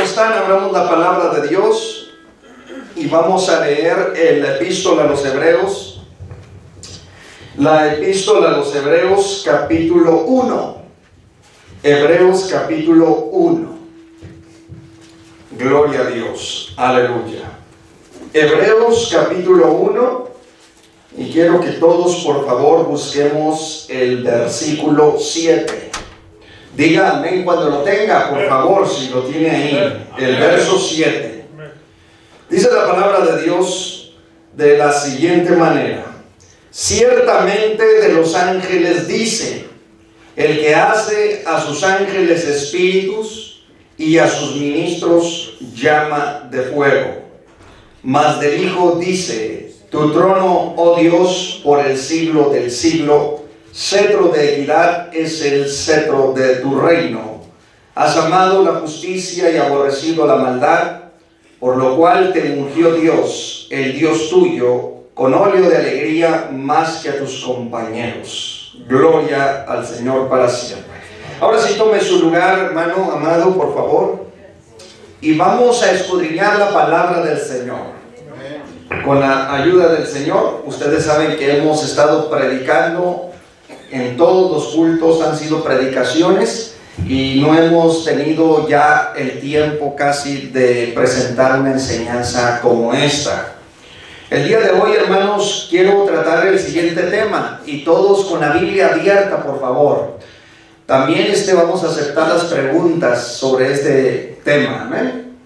están? Abramos la palabra de Dios y vamos a leer la epístola a los Hebreos. La epístola a los Hebreos capítulo 1. Hebreos capítulo 1. Gloria a Dios. Aleluya. Hebreos capítulo 1. Y quiero que todos por favor busquemos el versículo 7. Diga amén cuando lo tenga, por favor, si lo tiene ahí. El verso 7. Dice la palabra de Dios de la siguiente manera: ciertamente de los ángeles dice, el que hace a sus ángeles espíritus y a sus ministros llama de fuego. Mas del Hijo dice, tu trono, oh Dios, por el siglo del siglo, cetro de equidad es el cetro de tu reino. Has amado la justicia y aborrecido la maldad, por lo cual te ungió Dios, el Dios tuyo, con óleo de alegría más que a tus compañeros. Gloria al Señor para siempre. Ahora sí, tome su lugar, hermano amado, por favor, y vamos a escudriñar la palabra del Señor. Con la ayuda del Señor, ustedes saben que hemos estado predicando en todos los cultos, han sido predicaciones y no hemos tenido ya el tiempo casi de presentar una enseñanza como esta. El día de hoy, hermanos, quiero tratar el siguiente tema y todos con la Biblia abierta, por favor. También vamos a aceptar las preguntas sobre este tema, ¿amén?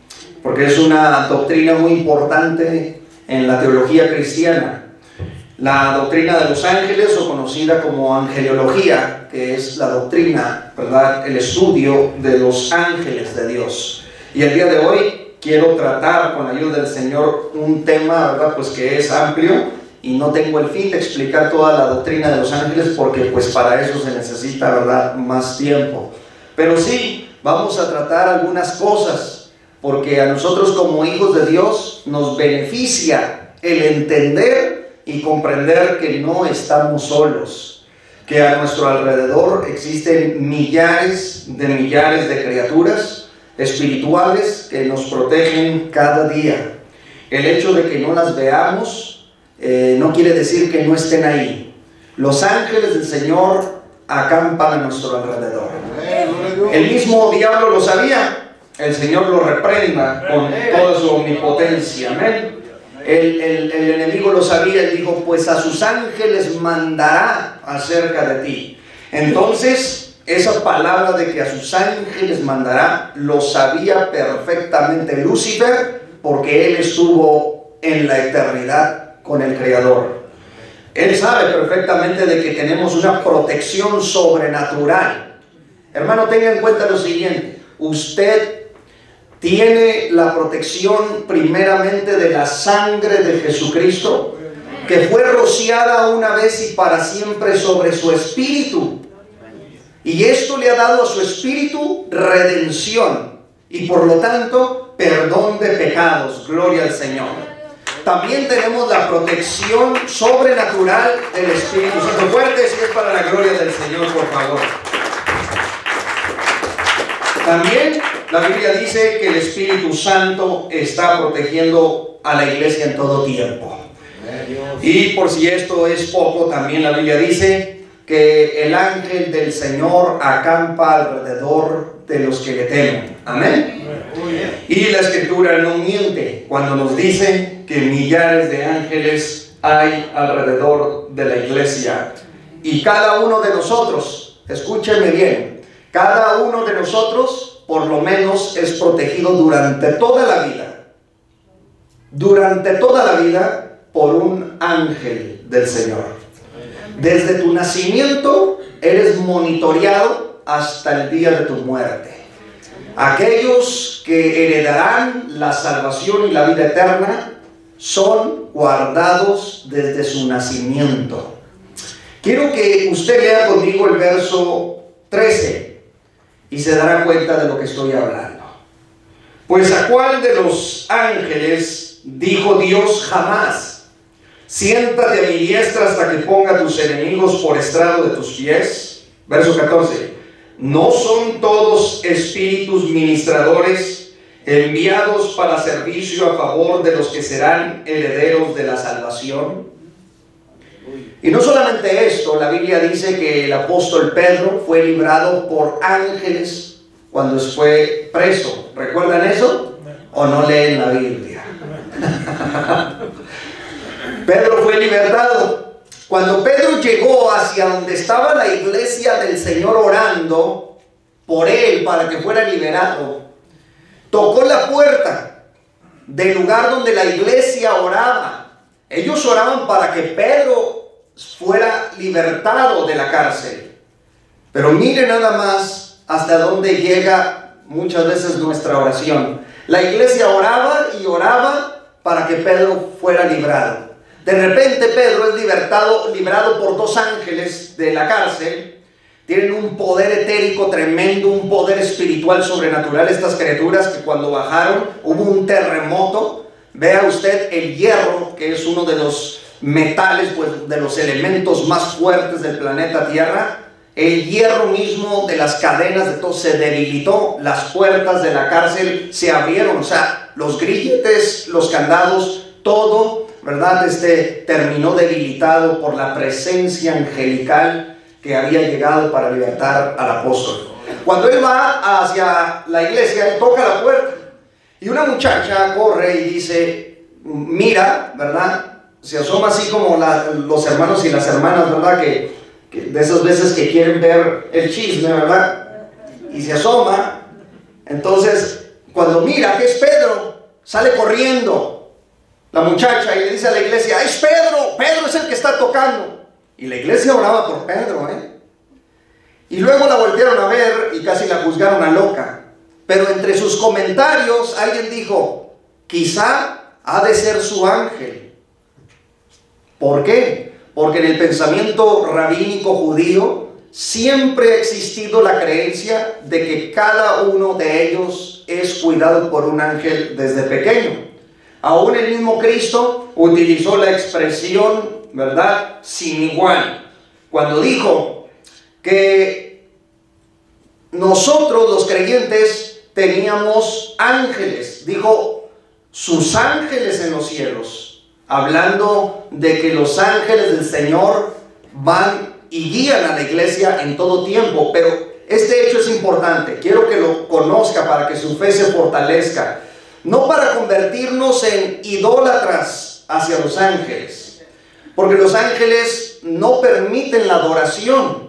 Porque es una doctrina muy importante en la teología cristiana. La doctrina de los ángeles, o conocida como angeliología, que es la doctrina, ¿verdad?, el estudio de los ángeles de Dios. Y el día de hoy quiero tratar con la ayuda del Señor un tema, ¿verdad?, pues que es amplio y no tengo el fin de explicar toda la doctrina de los ángeles porque pues para eso se necesita, ¿verdad?, más tiempo. Pero sí, vamos a tratar algunas cosas porque a nosotros como hijos de Dios nos beneficia el entender y comprender que no estamos solos, que a nuestro alrededor existen millares de criaturas espirituales que nos protegen cada día. El hecho de que no las veamos no quiere decir que no estén ahí. Los ángeles del Señor acampan a nuestro alrededor. El mismo diablo lo sabía. El Señor lo reprenda con toda su omnipotencia. Amén. El enemigo lo sabía, él dijo, pues a sus ángeles mandará acerca de ti. Entonces, esa palabra de que a sus ángeles mandará, lo sabía perfectamente Lucifer, porque él estuvo en la eternidad con el Creador. Él sabe perfectamente de que tenemos una protección sobrenatural. Hermano, tenga en cuenta lo siguiente: usted tiene la protección primeramente de la sangre de Jesucristo, que fue rociada una vez y para siempre sobre su espíritu. Y esto le ha dado a su espíritu redención y por lo tanto perdón de pecados. Gloria al Señor. También tenemos la protección sobrenatural del Espíritu Santo. Fuerte si es para la gloria del Señor, por favor. También la Biblia dice que el Espíritu Santo está protegiendo a la iglesia en todo tiempo. Y por si esto es poco, también la Biblia dice que el ángel del Señor acampa alrededor de los que le temen. Amén. Y la Escritura no miente cuando nos dice que millares de ángeles hay alrededor de la iglesia. Y cada uno de nosotros, escúcheme bien, cada uno de nosotros por lo menos es protegido durante toda la vida. Durante toda la vida por un ángel del Señor. Desde tu nacimiento eres monitoreado hasta el día de tu muerte. Aquellos que heredarán la salvación y la vida eterna son guardados desde su nacimiento. Quiero que usted lea conmigo el verso 13 y se dará cuenta de lo que estoy hablando. Pues a cuál de los ángeles dijo Dios jamás: siéntate a mi diestra hasta que ponga a tus enemigos por estrado de tus pies. Verso 14. ¿No son todos espíritus ministradores enviados para servicio a favor de los que serán herederos de la salvación. Y no solamente esto, la Biblia dice que el apóstol Pedro fue librado por ángeles cuando fue preso. ¿Recuerdan eso? ¿O no leen la Biblia? Pedro fue libertado. Cuando Pedro llegó hacia donde estaba la iglesia del Señor orando por él para que fuera liberado, tocó la puerta del lugar donde la iglesia oraba. Ellos oraban para que Pedro fuera libertado de la cárcel. Pero mire nada más hasta dónde llega muchas veces nuestra oración. La iglesia oraba y oraba para que Pedro fuera librado. De repente Pedro es librado por dos ángeles de la cárcel. Tienen un poder etérico tremendo, un poder espiritual sobrenatural estas criaturas, que cuando bajaron hubo un terremoto. Vea usted el hierro, que es uno de los metales, pues de los elementos más fuertes del planeta Tierra. El hierro mismo de las cadenas de todo se debilitó, las puertas de la cárcel se abrieron, o sea, los grilletes, los candados, todo, ¿verdad? Terminó debilitado por la presencia angelical que había llegado para libertar al apóstol. Cuando él va hacia la iglesia, él toca la puerta y una muchacha corre y dice, mira, ¿verdad? Se asoma así como los hermanos y las hermanas, ¿verdad? Que de esas veces que quieren ver el chisme, ¿verdad? Y se asoma. Entonces, cuando mira que es Pedro, sale corriendo la muchacha y le dice a la iglesia, es Pedro, Pedro es el que está tocando. Y la iglesia oraba por Pedro, Y luego la voltearon a ver y casi la juzgaron a loca. Pero entre sus comentarios alguien dijo, quizá ha de ser su ángel. ¿Por qué? Porque en el pensamiento rabínico judío siempre ha existido la creencia de que cada uno de ellos es cuidado por un ángel desde pequeño. Aún el mismo Cristo utilizó la expresión, ¿verdad?, sin igual, cuando dijo que nosotros los creyentes teníamos ángeles. Dijo, sus ángeles en los cielos, hablando de que los ángeles del Señor van y guían a la iglesia en todo tiempo. Pero este hecho es importante, quiero que lo conozca para que su fe se fortalezca, no para convertirnos en idólatras hacia los ángeles, porque los ángeles no permiten la adoración.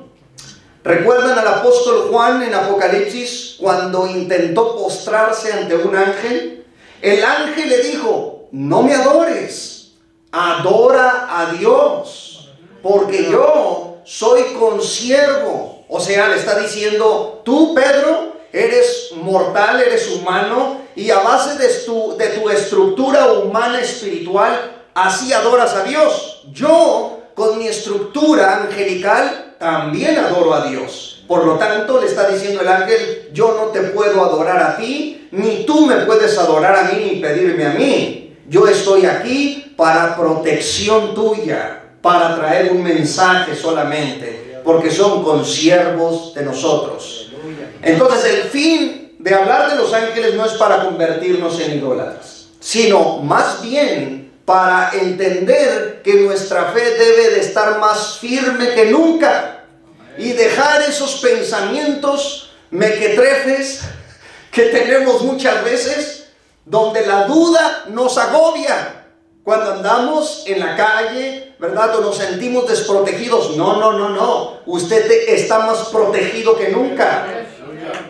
¿Recuerdan al apóstol Juan en Apocalipsis cuando intentó postrarse ante un ángel? El ángel le dijo, no me adores, adora a Dios, porque yo soy consiervo. O sea, le está diciendo, tú, Pedro, eres mortal, eres humano, y a base de tu estructura humana espiritual, así adoras a Dios. Yo, con mi estructura angelical, también adoro a Dios. Por lo tanto, le está diciendo el ángel, yo no te puedo adorar a ti, ni tú me puedes adorar a mí, ni pedirme a mí. Yo estoy aquí para protección tuya, para traer un mensaje solamente, porque son consiervos de nosotros. Entonces, el fin de hablar de los ángeles no es para convertirnos en idólatras, sino más bien para entender que nuestra fe debe de estar más firme que nunca y dejar esos pensamientos mequetrefes que tenemos muchas veces, donde la duda nos agobia cuando andamos en la calle, ¿verdad? O nos sentimos desprotegidos. No. Usted está más protegido que nunca.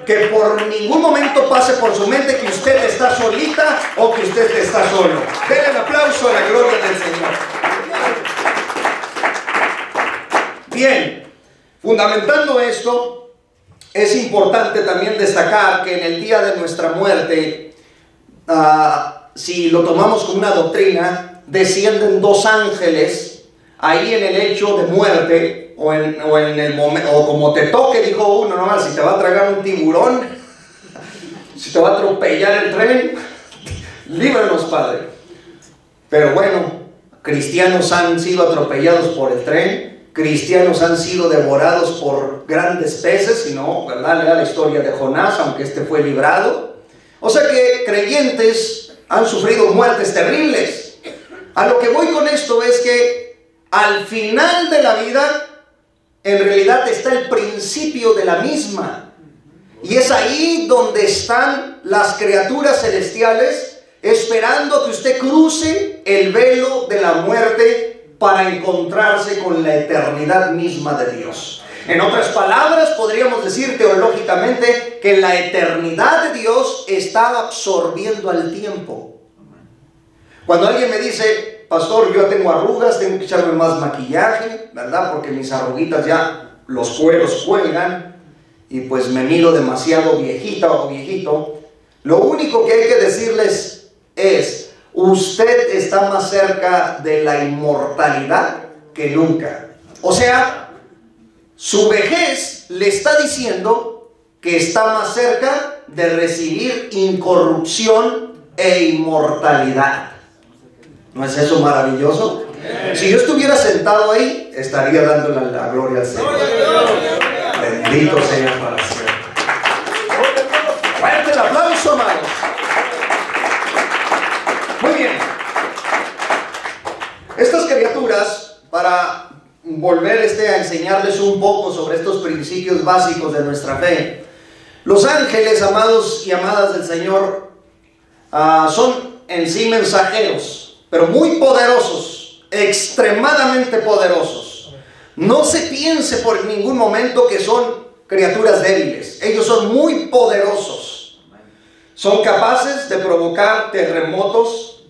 Que por ningún momento pase por su mente que usted está solita o que usted está solo. Denle un aplauso a la gloria del Señor. Bien, fundamentando esto, es importante también destacar que en el día de nuestra muerte, si lo tomamos como una doctrina, descienden dos ángeles ahí en el hecho de muerte o en el momento, o como te toque, dijo uno, no, si te va a tragar un tiburón, si te va a atropellar el tren, líbranos, Padre. Pero bueno, cristianos han sido atropellados por el tren, cristianos han sido devorados por grandes peces, si no, ¿verdad? Lea la historia de Jonás, aunque este fue librado. O sea que creyentes han sufrido muertes terribles. A lo que voy con esto es que al final de la vida, en realidad está el principio de la misma. Y es ahí donde están las criaturas celestiales esperando que usted cruce el velo de la muerte para encontrarse con la eternidad misma de Dios. En otras palabras, podríamos decir teológicamente que la eternidad de Dios está absorbiendo al tiempo. Cuando alguien me dice, pastor, yo tengo arrugas, tengo que echarme más maquillaje, ¿verdad? Porque mis arruguitas ya, los cueros cuelgan y pues me miro demasiado viejita o viejito. Lo único que hay que decirles es, usted está más cerca de la inmortalidad que nunca. O sea, su vejez le está diciendo que está más cerca de recibir incorrupción e inmortalidad. ¿No es eso maravilloso? Si yo estuviera sentado ahí, estaría dándole la gloria al Señor. Bendito sea para siempre. Fuerte el aplauso, amados. Muy bien. Estas criaturas, para volver a enseñarles un poco sobre estos principios básicos de nuestra fe. Los ángeles, amados y amadas del Señor, son en sí mensajeros, pero muy poderosos, extremadamente poderosos. No se piense por ningún momento que son criaturas débiles. Ellos son muy poderosos. Son capaces de provocar terremotos.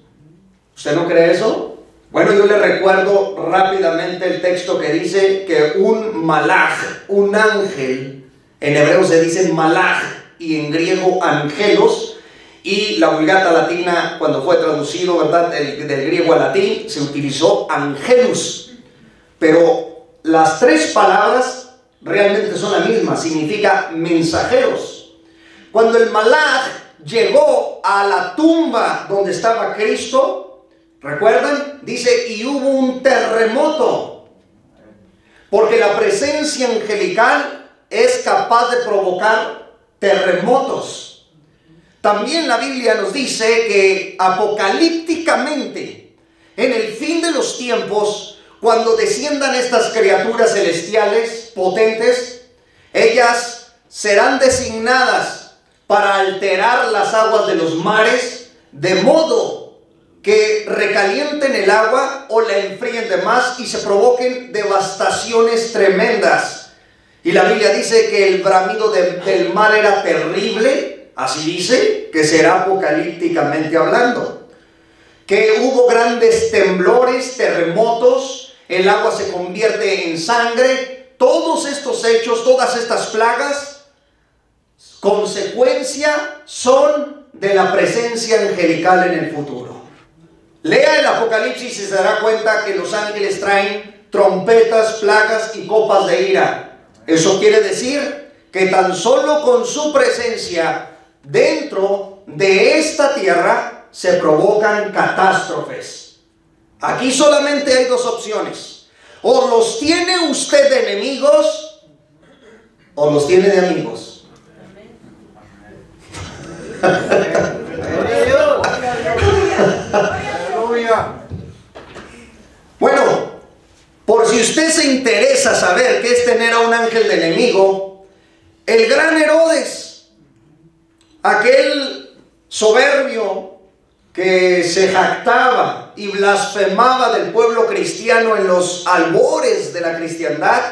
¿Usted no cree eso? Bueno, yo le recuerdo rápidamente el texto que dice que un malaj, un ángel, en hebreo se dice malaj y en griego angelos, y la Vulgata latina, cuando fue traducido, ¿verdad?, del griego al latín, se utilizó angelus, pero las tres palabras realmente son la misma, significa mensajeros. Cuando el malaj llegó a la tumba donde estaba Cristo, ¿recuerdan? Dice, y hubo un terremoto, porque la presencia angelical es capaz de provocar terremotos. También la Biblia nos dice que apocalípticamente, en el fin de los tiempos, cuando desciendan estas criaturas celestiales potentes, ellas serán designadas para alterar las aguas de los mares, de modo que recalienten el agua o la enfríen de más y se provoquen devastaciones tremendas. Y la Biblia dice que el bramido del mar era terrible, así dice, que será apocalípticamente hablando. Que hubo grandes temblores, terremotos, el agua se convierte en sangre. Todos estos hechos, todas estas plagas, consecuencia son de la presencia angelical en el futuro. Lea el Apocalipsis y se dará cuenta que los ángeles traen trompetas, plagas y copas de ira. Eso quiere decir que tan solo con su presencia dentro de esta tierra se provocan catástrofes. Aquí solamente hay dos opciones: o los tiene usted de enemigos o los tiene de amigos. Bueno, por si usted se interesa saber qué es tener a un ángel de enemigo, el gran Herodes, aquel soberbio que se jactaba y blasfemaba del pueblo cristiano en los albores de la cristiandad,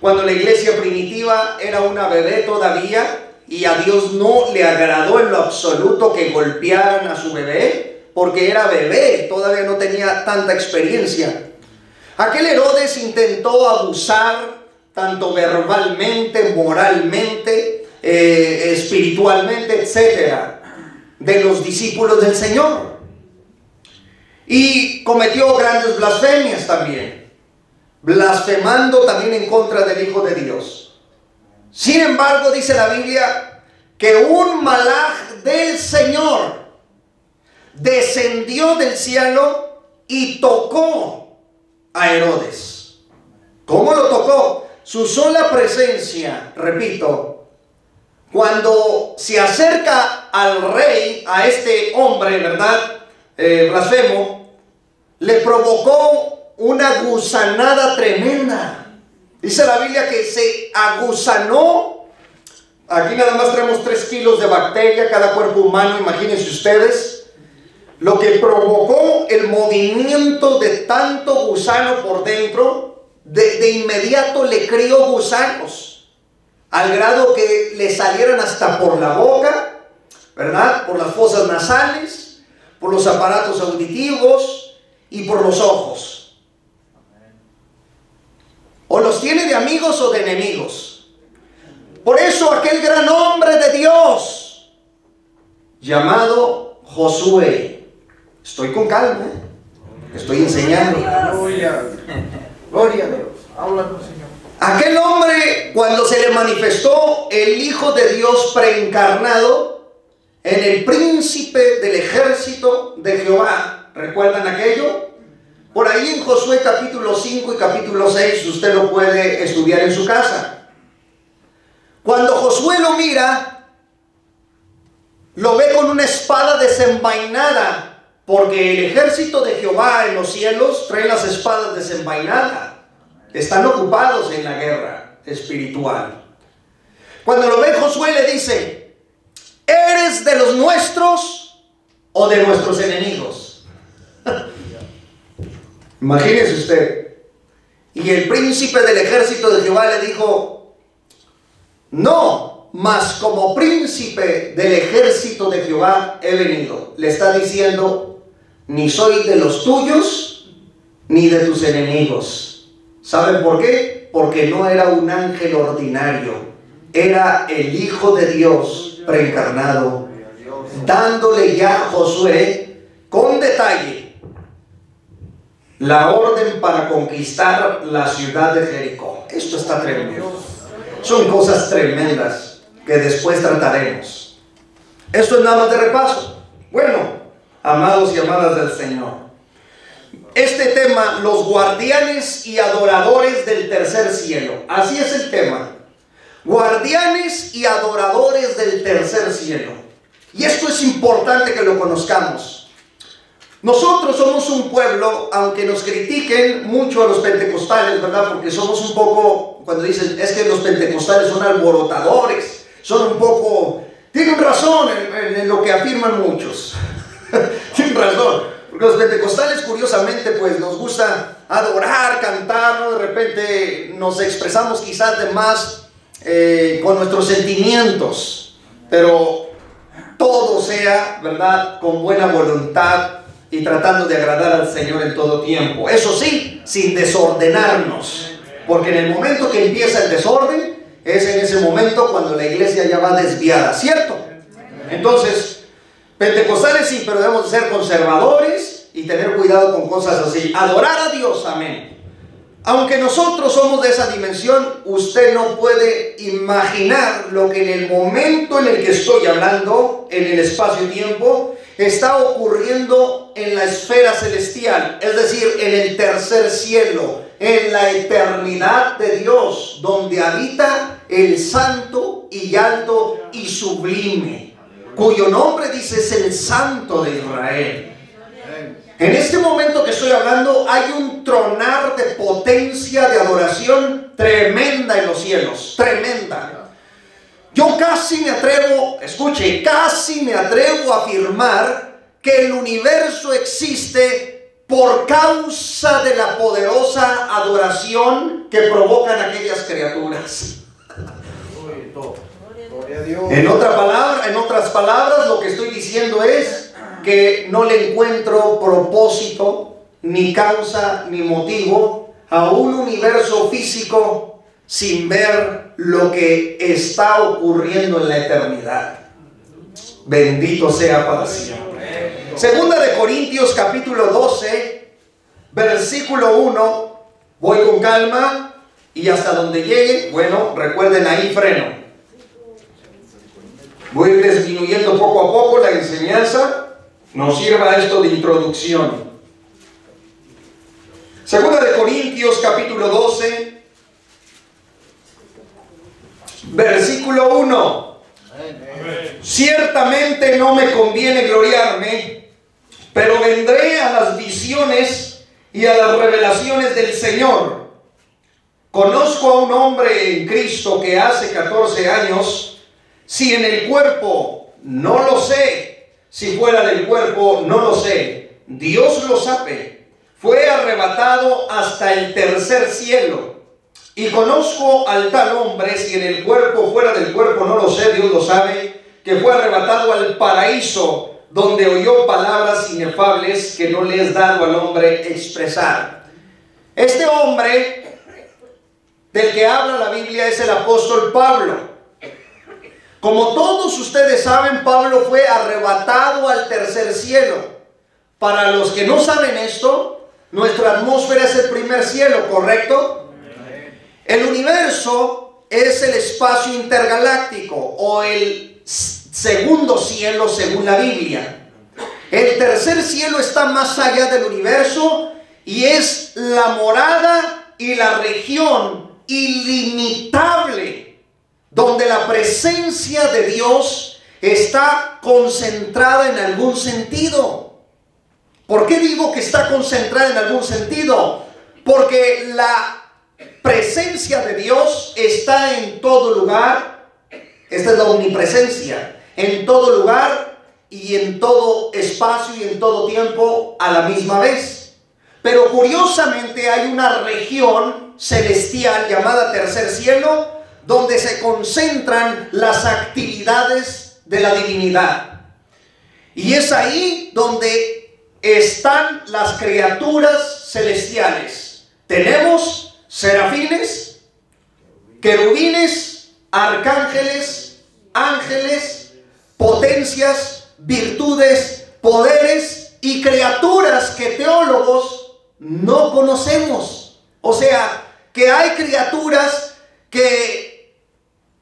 cuando la iglesia primitiva era una bebé todavía, y a Dios no le agradó en lo absoluto que golpearan a su bebé, porque era bebé, todavía no tenía tanta experiencia. Aquel Herodes intentó abusar tanto verbalmente, moralmente, espiritualmente, etcétera, de los discípulos del Señor. Y cometió grandes blasfemias también, blasfemando también en contra del Hijo de Dios. Sin embargo, dice la Biblia que un malaj del Señor descendió del cielo y tocó a Herodes. ¿Cómo lo tocó? Su sola presencia, repito, cuando se acerca al rey, a este hombre, ¿verdad? Blasfemo, le provocó una gusanada tremenda. Dice la Biblia que se aguzanó. Aquí nada más tenemos 3 kilos de bacteria cada cuerpo humano, imagínense ustedes. Lo que provocó el movimiento de tanto gusano por dentro, de inmediato le crió gusanos, al grado que le salieran hasta por la boca, ¿verdad? Por las fosas nasales, por los aparatos auditivos y por los ojos. O los tiene de amigos o de enemigos. Por eso aquel gran hombre de Dios, llamado Josué, estoy con calma, estoy enseñando. Gloria a Dios. Háblanos, Señor. Aquel hombre, cuando se le manifestó el Hijo de Dios preencarnado en el príncipe del ejército de Jehová, ¿recuerdan aquello? Por ahí en Josué capítulo 5 y capítulo 6, usted lo puede estudiar en su casa. Cuando Josué lo mira, lo ve con una espada desenvainada, porque el ejército de Jehová en los cielos trae las espadas desenvainadas. Están ocupados en la guerra espiritual. Cuando lo ve, Josué le dice: ¿eres de los nuestros o de nuestros enemigos? Imagínese usted. Y el príncipe del ejército de Jehová le dijo: no, mas como príncipe del ejército de Jehová he venido. Le está diciendo: ni soy de los tuyos ni de tus enemigos. ¿Saben por qué? Porque no era un ángel ordinario, era el Hijo de Dios preencarnado, dándole ya a Josué con detalle la orden para conquistar la ciudad de Jericó. Esto está tremendo. Son cosas tremendas que después trataremos. Esto es nada más de repaso. Bueno, amados y amadas del Señor, este tema, los guardianes y adoradores del tercer cielo. Así es el tema. Guardianes y adoradores del tercer cielo. Y esto es importante que lo conozcamos. Nosotros somos un pueblo, aunque nos critiquen mucho a los pentecostales, ¿verdad? Porque somos un poco, cuando dicen, es que los pentecostales son alborotadores, son un poco, tienen razón en lo que afirman muchos. Tienen razón. Porque los pentecostales, curiosamente, pues nos gusta adorar, cantar, ¿no? De repente nos expresamos quizás de más con nuestros sentimientos, pero todo sea, ¿verdad?, con buena voluntad y tratando de agradar al Señor en todo tiempo. Eso sí, sin desordenarnos, porque en el momento que empieza el desorden, es en ese momento cuando la iglesia ya va desviada, ¿cierto? Entonces, pentecostales sí, pero debemos ser conservadores y tener cuidado con cosas así. Adorar a Dios, amén. Aunque nosotros somos de esa dimensión, usted no puede imaginar lo que en el momento en el que estoy hablando, en el espacio-tiempo, está ocurriendo en la esfera celestial, es decir, en el tercer cielo, en la eternidad de Dios, donde habita el santo y alto y sublime, cuyo nombre dice es el Santo de Israel. En este momento que estoy hablando hay un tronar de potencia, de adoración tremenda en los cielos, tremenda. Yo casi me atrevo, escuche, casi me atrevo a afirmar que el universo existe por causa de la poderosa adoración que provocan aquellas criaturas. En otras palabras, lo que estoy diciendo es que no le encuentro propósito, ni causa, ni motivo a un universo físico sin ver lo que está ocurriendo en la eternidad. Bendito sea para siempre. Segunda de Corintios capítulo 12, versículo 1. Voy con calma y hasta donde llegue, bueno, recuerden ahí freno. Voy a ir disminuyendo poco a poco la enseñanza. Nos sirva esto de introducción. Segunda de Corintios capítulo 12, versículo 1. Ciertamente no me conviene gloriarme, pero vendré a las visiones y a las revelaciones del Señor. Conozco a un hombre en Cristo que hace 14 años, si en el cuerpo no lo sé, si fuera del cuerpo no lo sé, Dios lo sabe, fue arrebatado hasta el tercer cielo. Y conozco al tal hombre, si en el cuerpo fuera del cuerpo no lo sé, Dios lo sabe, que fue arrebatado al paraíso, donde oyó palabras inefables que no le es dado al hombre expresar. Este hombre del que habla la Biblia es el apóstol Pablo. Como todos ustedes saben, Pablo fue arrebatado al tercer cielo. Para los que no saben esto, nuestra atmósfera es el primer cielo, ¿correcto? El universo es el espacio intergaláctico o el segundo cielo según la Biblia. El tercer cielo está más allá del universo y es la morada y la región ilimitable donde la presencia de Dios está concentrada en algún sentido. ¿Por qué digo que está concentrada en algún sentido? Porque la presencia de Dios está en todo lugar. Esta es la omnipresencia. En todo lugar y en todo espacio y en todo tiempo a la misma vez. Pero curiosamente hay una región celestial llamada tercer cielo, donde se concentran las actividades de la divinidad. Y es ahí donde están las criaturas celestiales. Tenemos serafines, querubines, arcángeles, ángeles, potencias, virtudes, poderes y criaturas que teólogos no conocemos. O sea, que hay criaturas que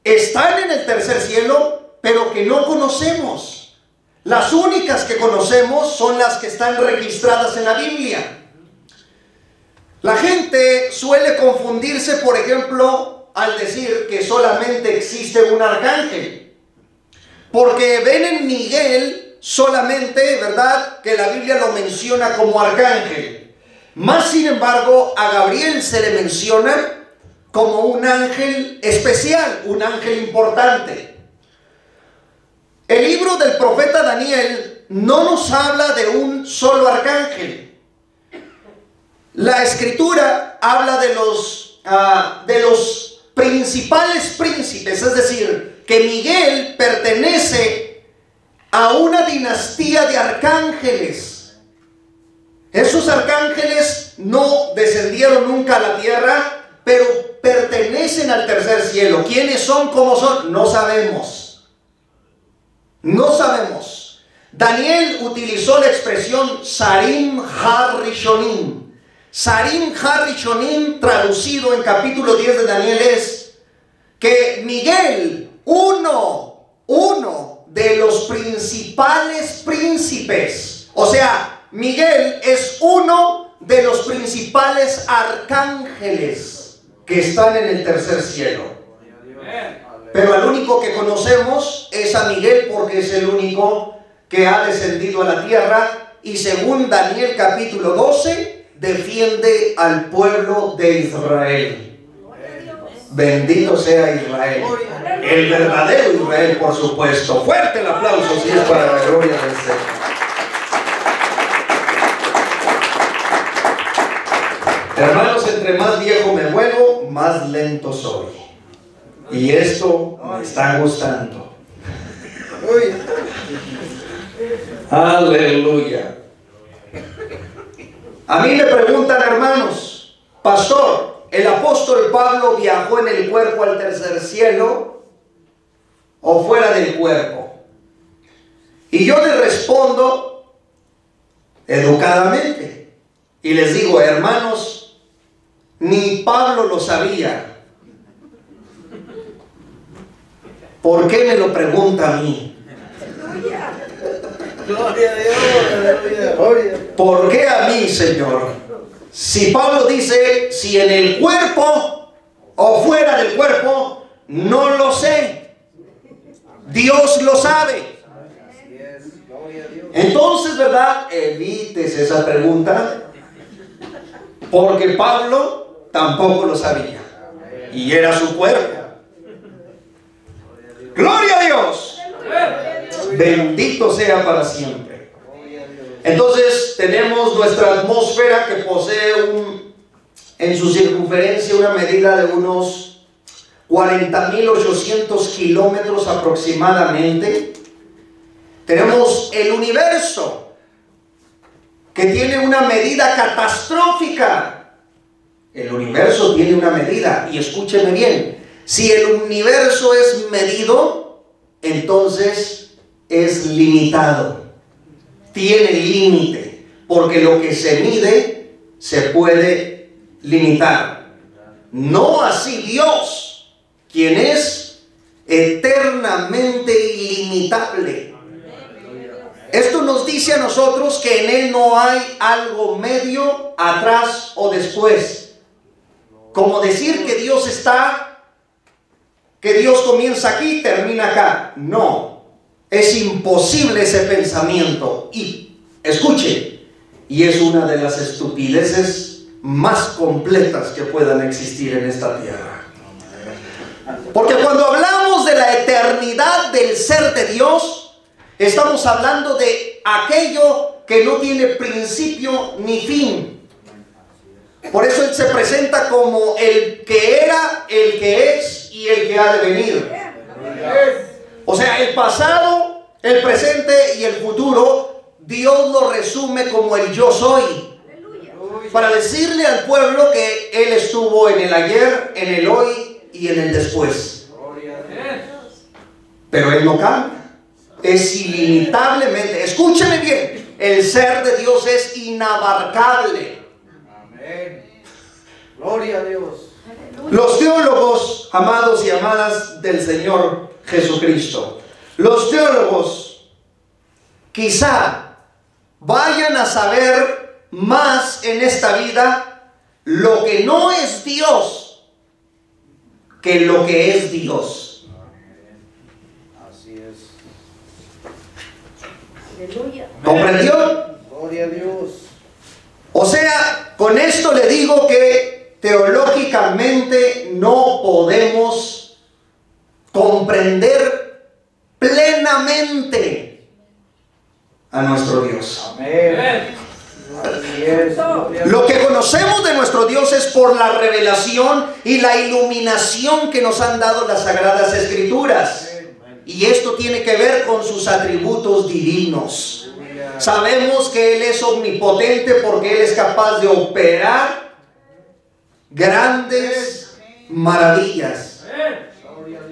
están en el tercer cielo, pero que no conocemos. Las únicas que conocemos son las que están registradas en la Biblia. La gente suele confundirse, por ejemplo, al decir que solamente existe un arcángel, porque ven en Miguel solamente, ¿verdad?, que la Biblia lo menciona como arcángel. Más sin embargo, a Gabriel se le menciona como un ángel especial, un ángel importante. El libro del profeta Daniel no nos habla de un solo arcángel. La escritura habla de los principales príncipes, es decir, que Miguel pertenece a una dinastía de arcángeles. Esos arcángeles no descendieron nunca a la tierra, pero pertenecen al tercer cielo. ¿Quiénes son? ¿Cómo son? No sabemos. No sabemos. Daniel utilizó la expresión Sarim Ha-Rishonim. Sarim Ha-Rishonim, traducido en capítulo 10 de Daniel, es que Miguel, uno de los principales príncipes, o sea, Miguel es uno de los principales arcángeles que están en el tercer cielo. Pero al único que conocemos es a Miguel, porque es el único que ha descendido a la tierra y según Daniel capítulo 12 defiende al pueblo de Israel. Bendito sea Israel, el verdadero Israel, por supuesto. Fuerte el aplauso si es para la gloria del Señor. Hermanos, entre más viejo me vuelvo, más lento soy. Y esto me está gustando. Aleluya. A mí me preguntan, hermanos, pastor, ¿el apóstol Pablo viajó en el cuerpo al tercer cielo o fuera del cuerpo? Y yo les respondo educadamente y les digo, hermanos, ni Pablo lo sabía. ¿Por qué me lo pregunta a mí? Gloria a Dios, gloria. ¿Por qué a mí, Señor? Si Pablo dice, si en el cuerpo o fuera del cuerpo, no lo sé. Dios lo sabe. Entonces, ¿verdad? Evites esa pregunta, porque Pablo tampoco lo sabía y era su cuerpo. Gloria a Dios. Bendito sea para siempre. Entonces tenemos nuestra atmósfera que posee en su circunferencia una medida de unos 40.800 kilómetros aproximadamente. Tenemos el universo, que tiene una medida catastrófica. El universo tiene una medida, y escúcheme bien, si el universo es medido, entonces es limitado, tiene límite, porque lo que se mide se puede limitar. No así Dios, quien es eternamente ilimitable. Esto nos dice a nosotros que en Él no hay algo medio, atrás o después. Como decir que Dios está, que Dios comienza aquí y termina acá. No, es imposible ese pensamiento. Y escuche, y es una de las estupideces más completas que puedan existir en esta tierra. Porque cuando hablamos de la eternidad del ser de Dios, estamos hablando de aquello que no tiene principio ni fin. Por eso Él se presenta como el que era, el que es y el que ha de venir. O sea, el pasado, el presente y el futuro, Dios lo resume como el yo soy. Para decirle al pueblo que Él estuvo en el ayer, en el hoy y en el después. Pero Él no cambia. Es ilimitablemente, escúcheme bien, el ser de Dios es inabarcable. Amén. Gloria a Dios. Los teólogos, amados y amadas del Señor Jesucristo, los teólogos quizá vayan a saber más en esta vida lo que no es Dios que lo que es Dios. ¿Comprendió? Gloria a Dios. O sea, con esto le digo que teológicamente no podemos comprender plenamente a nuestro Dios. Amén. Así es. Lo que conocemos de nuestro Dios es por la revelación y la iluminación que nos han dado las Sagradas Escrituras. Y esto tiene que ver con sus atributos divinos. Sabemos que Él es omnipotente porque Él es capaz de operar grandes maravillas.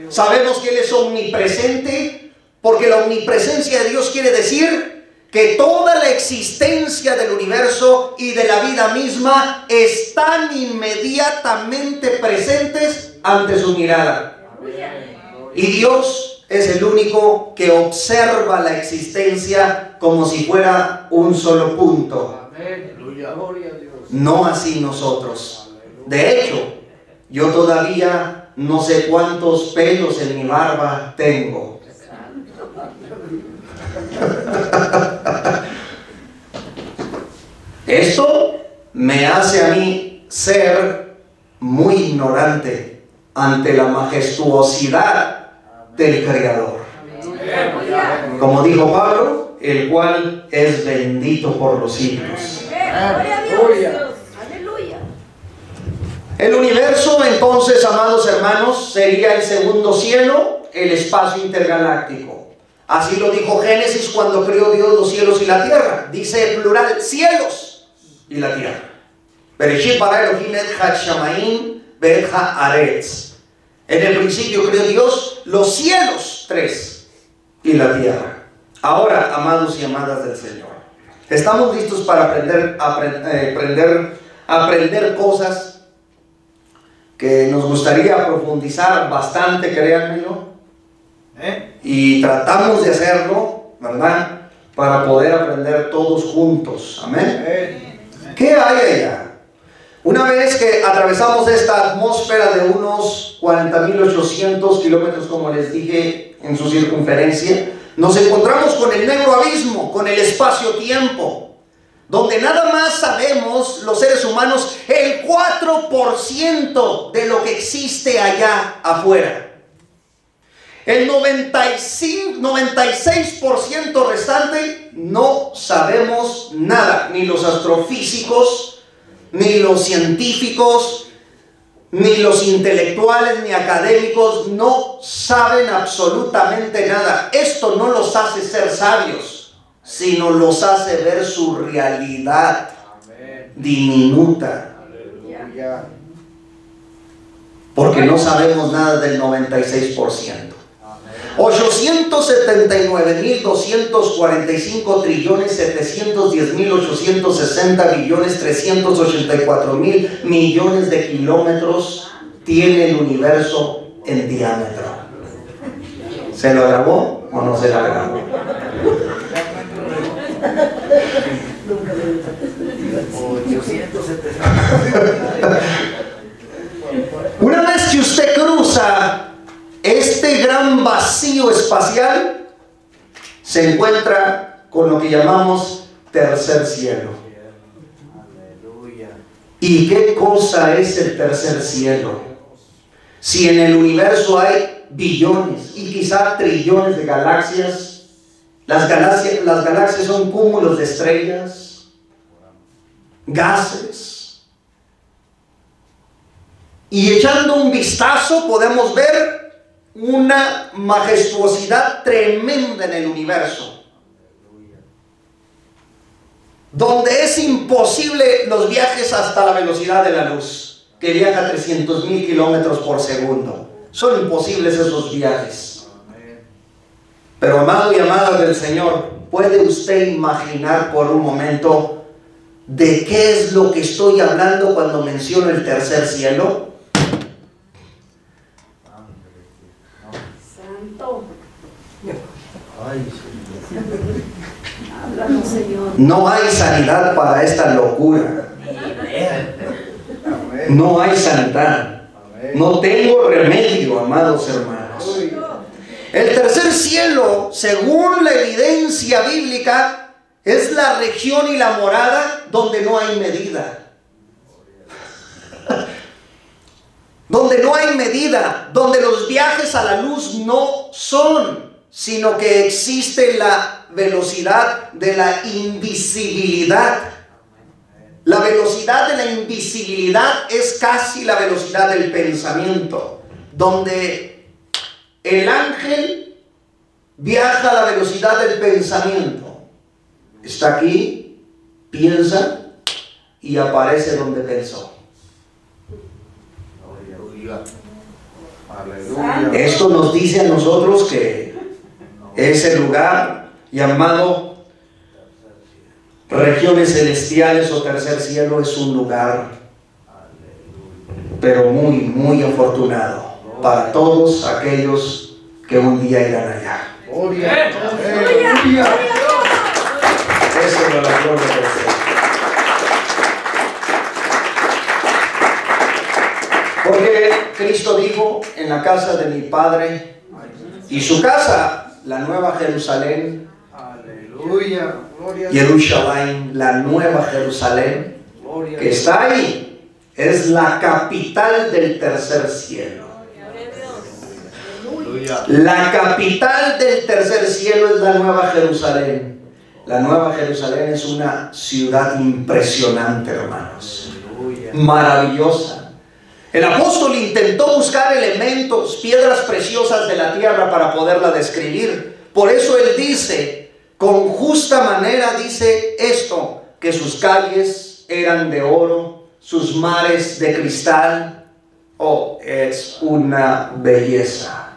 Sabemos que Él es omnipresente porque la omnipresencia de Dios quiere decir que toda la existencia del universo y de la vida misma están inmediatamente presentes ante su mirada. Y Dios es el único que observa la existencia como si fuera un solo punto. No así nosotros. De hecho, yo todavía no sé cuántos pelos en mi barba tengo. Esto me hace a mí ser muy ignorante ante la majestuosidad del Creador. Como dijo Pablo, el cual es bendito por los siglos. El universo, entonces, amados hermanos, sería el segundo cielo, el espacio intergaláctico. Así lo dijo Génesis cuando creó Dios los cielos y la tierra. Dice en plural, cielos y la tierra. Bereshit bara Elohim et ha-shamayim ve'et ha-aretz. En el principio creó Dios los cielos, 3, y la tierra. Ahora, amados y amadas del Señor, estamos listos para aprender cosas que nos gustaría profundizar bastante, créanmelo. Y tratamos de hacerlo, ¿verdad? Para poder aprender todos juntos. Amén. ¿Qué hay allá? Una vez que atravesamos esta atmósfera de unos 40.800 kilómetros, como les dije, en su circunferencia, nos encontramos con el negro abismo, con el espacio-tiempo, donde nada más sabemos los seres humanos el 4% de lo que existe allá afuera. El 96% restante no sabemos nada, ni los astrofísicos, ni los científicos, ni los intelectuales, ni académicos, no saben absolutamente nada. Esto no los hace ser sabios, sino los hace ver su realidad diminuta. Porque no sabemos nada del 96%. 879.245 trillones 710.860 billones 384 mil millones de kilómetros tiene el universo en diámetro. ¿Se lo grabó o no se lo grabó? Una vez que usted cruza este gran vacío espacial, se encuentra con lo que llamamos tercer cielo. ¿Y qué cosa es el tercer cielo? Si en el universo hay billones y quizá trillones de galaxias, las galaxias son cúmulos de estrellas, gases, y echando un vistazo podemos ver una majestuosidad tremenda en el universo, donde es imposible los viajes hasta la velocidad de la luz, que viaja a 300.000 kilómetros por segundo. Son imposibles esos viajes. Pero amado y amada del Señor, ¿puede usted imaginar por un momento de qué es lo que estoy hablando cuando menciono el tercer cielo? No hay sanidad para esta locura. No hay sanidad. No tengo remedio, amados hermanos. El tercer cielo, según la evidencia bíblica, es la región y la morada donde no hay medida. Donde no hay medida, donde los viajes a la luz no son, sino que existe la velocidad de la invisibilidad. La velocidad de la invisibilidad es casi la velocidad del pensamiento, donde el ángel viaja a la velocidad del pensamiento. Está aquí, piensa y aparece donde pensó. Esto nos dice a nosotros que ese lugar llamado regiones celestiales o tercer cielo es un lugar, pero muy, muy afortunado para todos aquellos que un día irán allá. Esa es la gloria del Señor. Porque Cristo dijo: en la casa de mi Padre y su casa, la nueva Jerusalén, Aleluya, Jerusalén, la nueva Jerusalén, que está ahí, es la capital del tercer cielo. La capital del tercer cielo es la nueva Jerusalén. La nueva Jerusalén es una ciudad impresionante, hermanos, maravillosa. El apóstol intentó buscar elementos, piedras preciosas de la tierra para poderla describir. Por eso él dice, con justa manera dice esto, que sus calles eran de oro, sus mares de cristal. Oh, es una belleza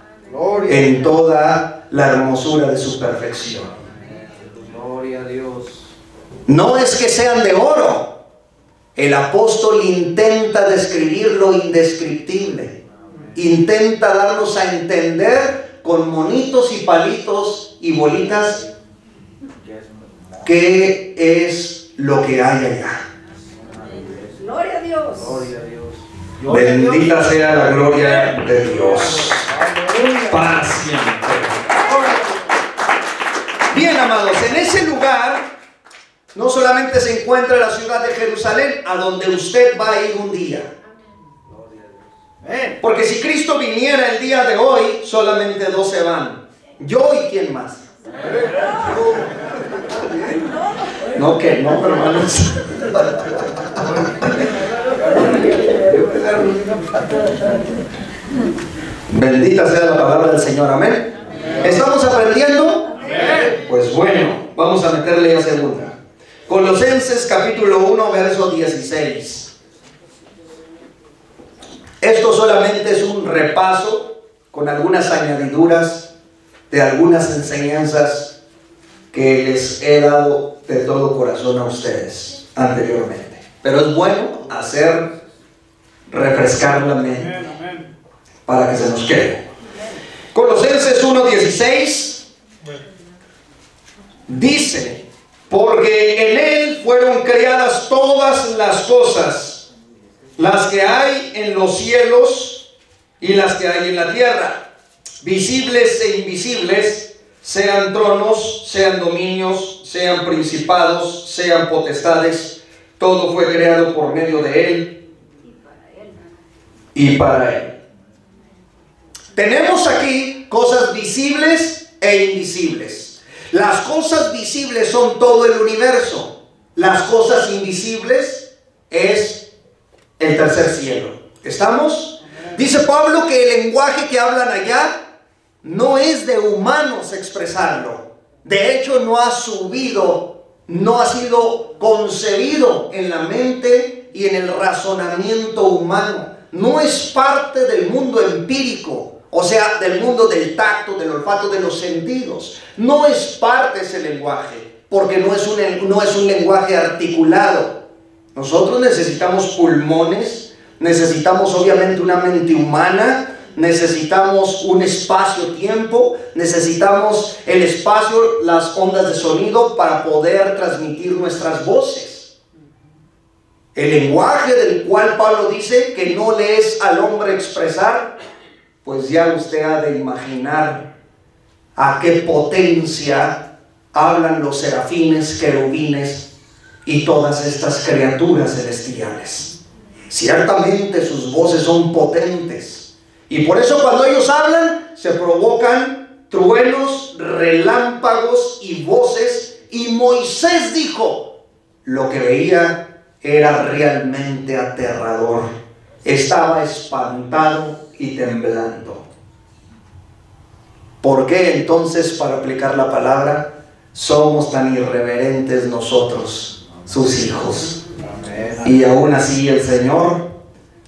en toda la hermosura de su perfección. gloria a Dios. No es que sean de oro. El apóstol intenta describir lo indescriptible. Intenta darnos a entender con monitos y palitos y bolitas qué es lo que hay allá. Gloria a Dios. Gloria a Dios. Bendita sea la gloria de Dios. Para siempre. Bien, amados, en ese lugar no solamente se encuentra la ciudad de Jerusalén, a donde usted va a ir un día. Porque si Cristo viniera el día de hoy, solamente 2 se van. Yo y quién más. No, que no, hermanos. Bendita sea la palabra del Señor, amén. ¿Estamos aprendiendo? Pues bueno, vamos a meterle a segunda. Colosenses capítulo 1, verso 16. Esto solamente es un repaso con algunas añadiduras de algunas enseñanzas que les he dado de todo corazón a ustedes anteriormente. Pero es bueno refrescar la mente para que se nos quede. Colosenses 1:16 dice: porque en Él fueron creadas todas las cosas, las que hay en los cielos y las que hay en la tierra, visibles e invisibles, sean tronos, sean dominios, sean principados, sean potestades. Todo fue creado por medio de Él y para Él. Tenemos aquí cosas visibles e invisibles. Las cosas visibles son todo el universo. Las cosas invisibles es el tercer cielo. ¿Estamos? Dice Pablo que el lenguaje que hablan allá no es de humanos expresarlo. De hecho, no ha sido concebido en la mente y en el razonamiento humano. No es parte del mundo empírico, o sea, del mundo del tacto, del olfato, de los sentidos. No es parte de ese lenguaje, porque no es un lenguaje articulado. Nosotros necesitamos pulmones, necesitamos obviamente una mente humana, necesitamos un espacio-tiempo, necesitamos el espacio, las ondas de sonido para poder transmitir nuestras voces. El lenguaje del cual Pablo dice que no le es al hombre expresar, pues ya usted ha de imaginar a qué potencia hablan los serafines, querubines y todas estas criaturas celestiales. Ciertamente sus voces son potentes. Y por eso cuando ellos hablan, se provocan truenos, relámpagos y voces. Y Moisés dijo, lo que veía era realmente aterrador. Estaba espantado y temblando. ¿Por qué entonces, para aplicar la palabra, somos tan irreverentes nosotros, sus hijos? Y aún así el Señor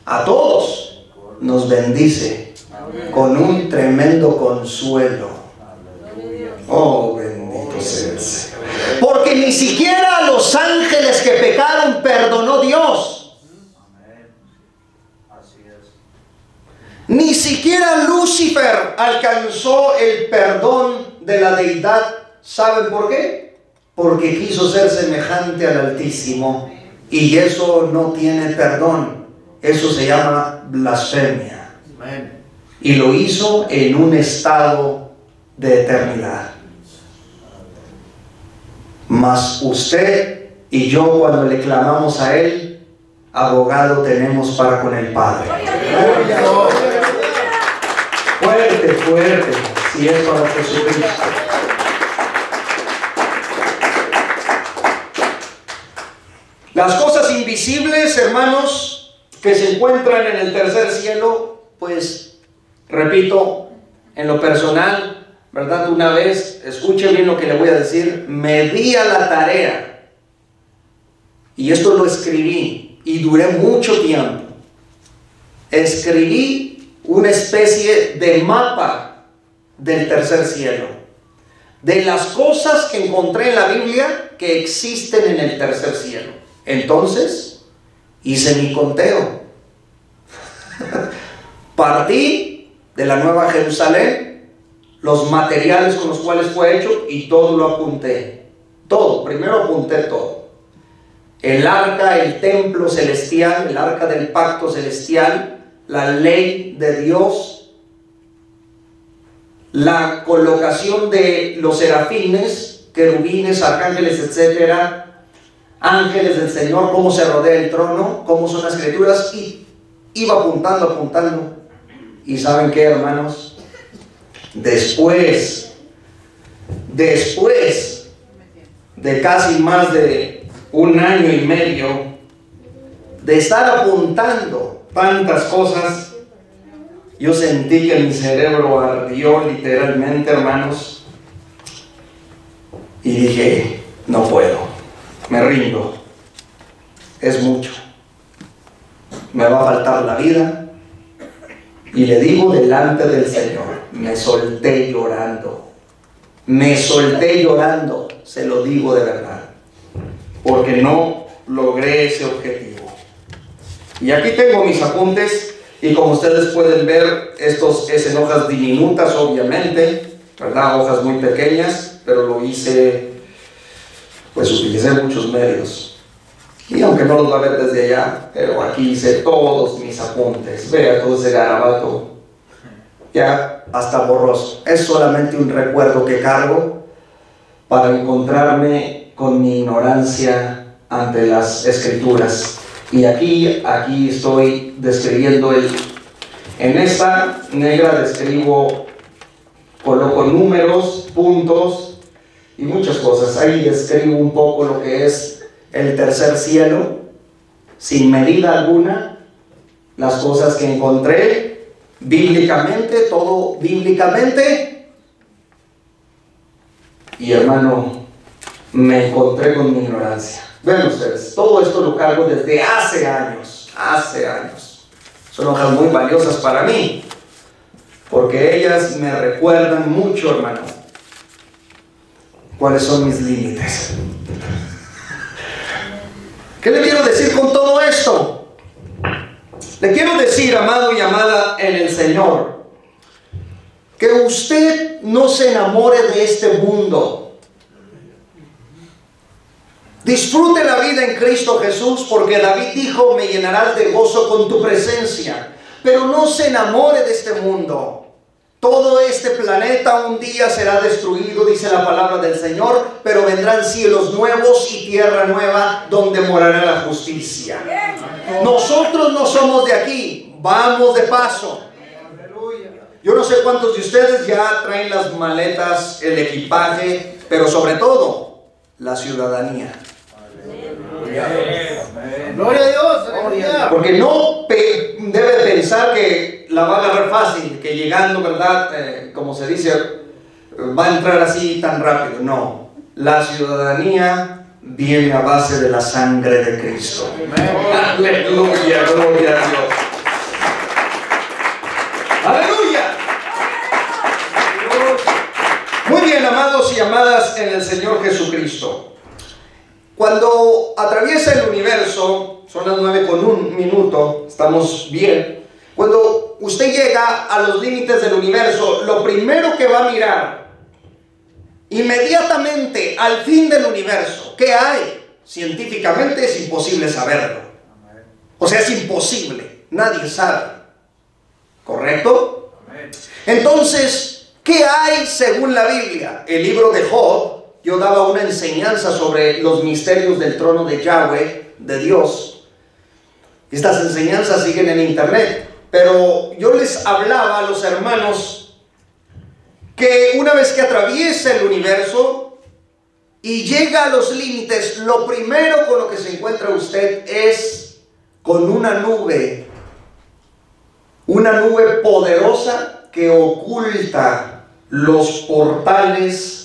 a todos nos bendice con un tremendo consuelo. Oh, bendito sea el Señor. Porque ni siquiera a los ángeles que pecaron perdonó Dios. Ni siquiera Lucifer alcanzó el perdón de la deidad. ¿Saben por qué? Porque quiso ser semejante al Altísimo. Y eso no tiene perdón. Eso se llama blasfemia. Y lo hizo en un estado de eternidad. Mas usted y yo, cuando le clamamos a Él, abogado tenemos para con el Padre. Fuerte, fuerte, si es para Jesucristo. Las cosas invisibles, hermanos, que se encuentran en el tercer cielo, pues, repito, en lo personal, ¿verdad? Una vez, escuche bien lo que le voy a decir, me di a la tarea, y esto lo escribí, y duré mucho tiempo. Escribí una especie de mapa del tercer cielo, de las cosas que encontré en la Biblia que existen en el tercer cielo. Entonces, hice mi conteo. Partí de la Nueva Jerusalén, los materiales con los cuales fue hecho, y todo lo apunté. Todo, primero apunté todo. el arca, el templo celestial, el arca del pacto celestial, la ley de Dios, la colocación de los serafines, querubines, arcángeles, etcétera, ángeles del Señor, cómo se rodea el trono, cómo son las criaturas, y iba apuntando. ¿Y saben qué, hermanos? Después de casi más de 1 año y medio de estar apuntando tantas cosas, yo sentí que mi cerebro ardió literalmente, hermanos, y dije, no puedo, me rindo, es mucho, me va a faltar la vida. Y le digo delante del Señor, me solté llorando, se lo digo de verdad, porque no logré ese objetivo. Y aquí tengo mis apuntes, y como ustedes pueden ver, estos es en hojas diminutas, obviamente, ¿verdad? Hojas muy pequeñas, pero lo hice, pues utilicé muchos medios. Y aunque no los va a ver desde allá, pero aquí hice todos mis apuntes. Vea todo ese garabato, ya hasta borroso. Es solamente un recuerdo que cargo para encontrarme con mi ignorancia ante las escrituras. Y aquí estoy describiendo en esta negra describo, coloco números, puntos y muchas cosas. Ahí describo un poco lo que es el tercer cielo, sin medida alguna, las cosas que encontré bíblicamente, todo bíblicamente. Y hermano, me encontré con mi ignorancia. Vean ustedes, todo esto lo cargo desde hace años. Son hojas muy valiosas para mí, porque ellas me recuerdan mucho, hermano, cuáles son mis límites. ¿Qué le quiero decir con todo esto? Le quiero decir, amado y amada en el Señor, que usted no se enamore de este mundo. Disfrute la vida en Cristo Jesús, porque David dijo, me llenarás de gozo con tu presencia. Pero no se enamore de este mundo. Todo este planeta un día será destruido, dice la palabra del Señor, pero vendrán cielos nuevos y tierra nueva donde morará la justicia. Nosotros no somos de aquí, vamos de paso. Yo no sé cuántos de ustedes ya traen las maletas, el equipaje, pero sobre todo, la ciudadanía. Gloria a Dios, aleluya. Porque no debe pensar que la va a agarrar fácil, que llegando, ¿verdad? Como se dice, va a entrar así tan rápido. No, la ciudadanía viene a base de la sangre de Cristo. Aleluya, gloria a Dios. Aleluya. Muy bien, amados y amadas en el Señor Jesucristo. Cuando atraviesa el universo, son las 9:01, estamos bien. Cuando usted llega a los límites del universo, lo primero que va a mirar, inmediatamente al fin del universo, ¿qué hay? Científicamente es imposible saberlo. O sea, es imposible, nadie sabe. ¿Correcto? Entonces, ¿qué hay según la Biblia? El libro de Job. Yo daba una enseñanza sobre los misterios del trono de Yahweh, de Dios. Estas enseñanzas siguen en internet. Pero yo les hablaba a los hermanos que una vez que atraviesa el universo y llega a los límites, lo primero con lo que se encuentra usted es con una nube poderosa que oculta los portales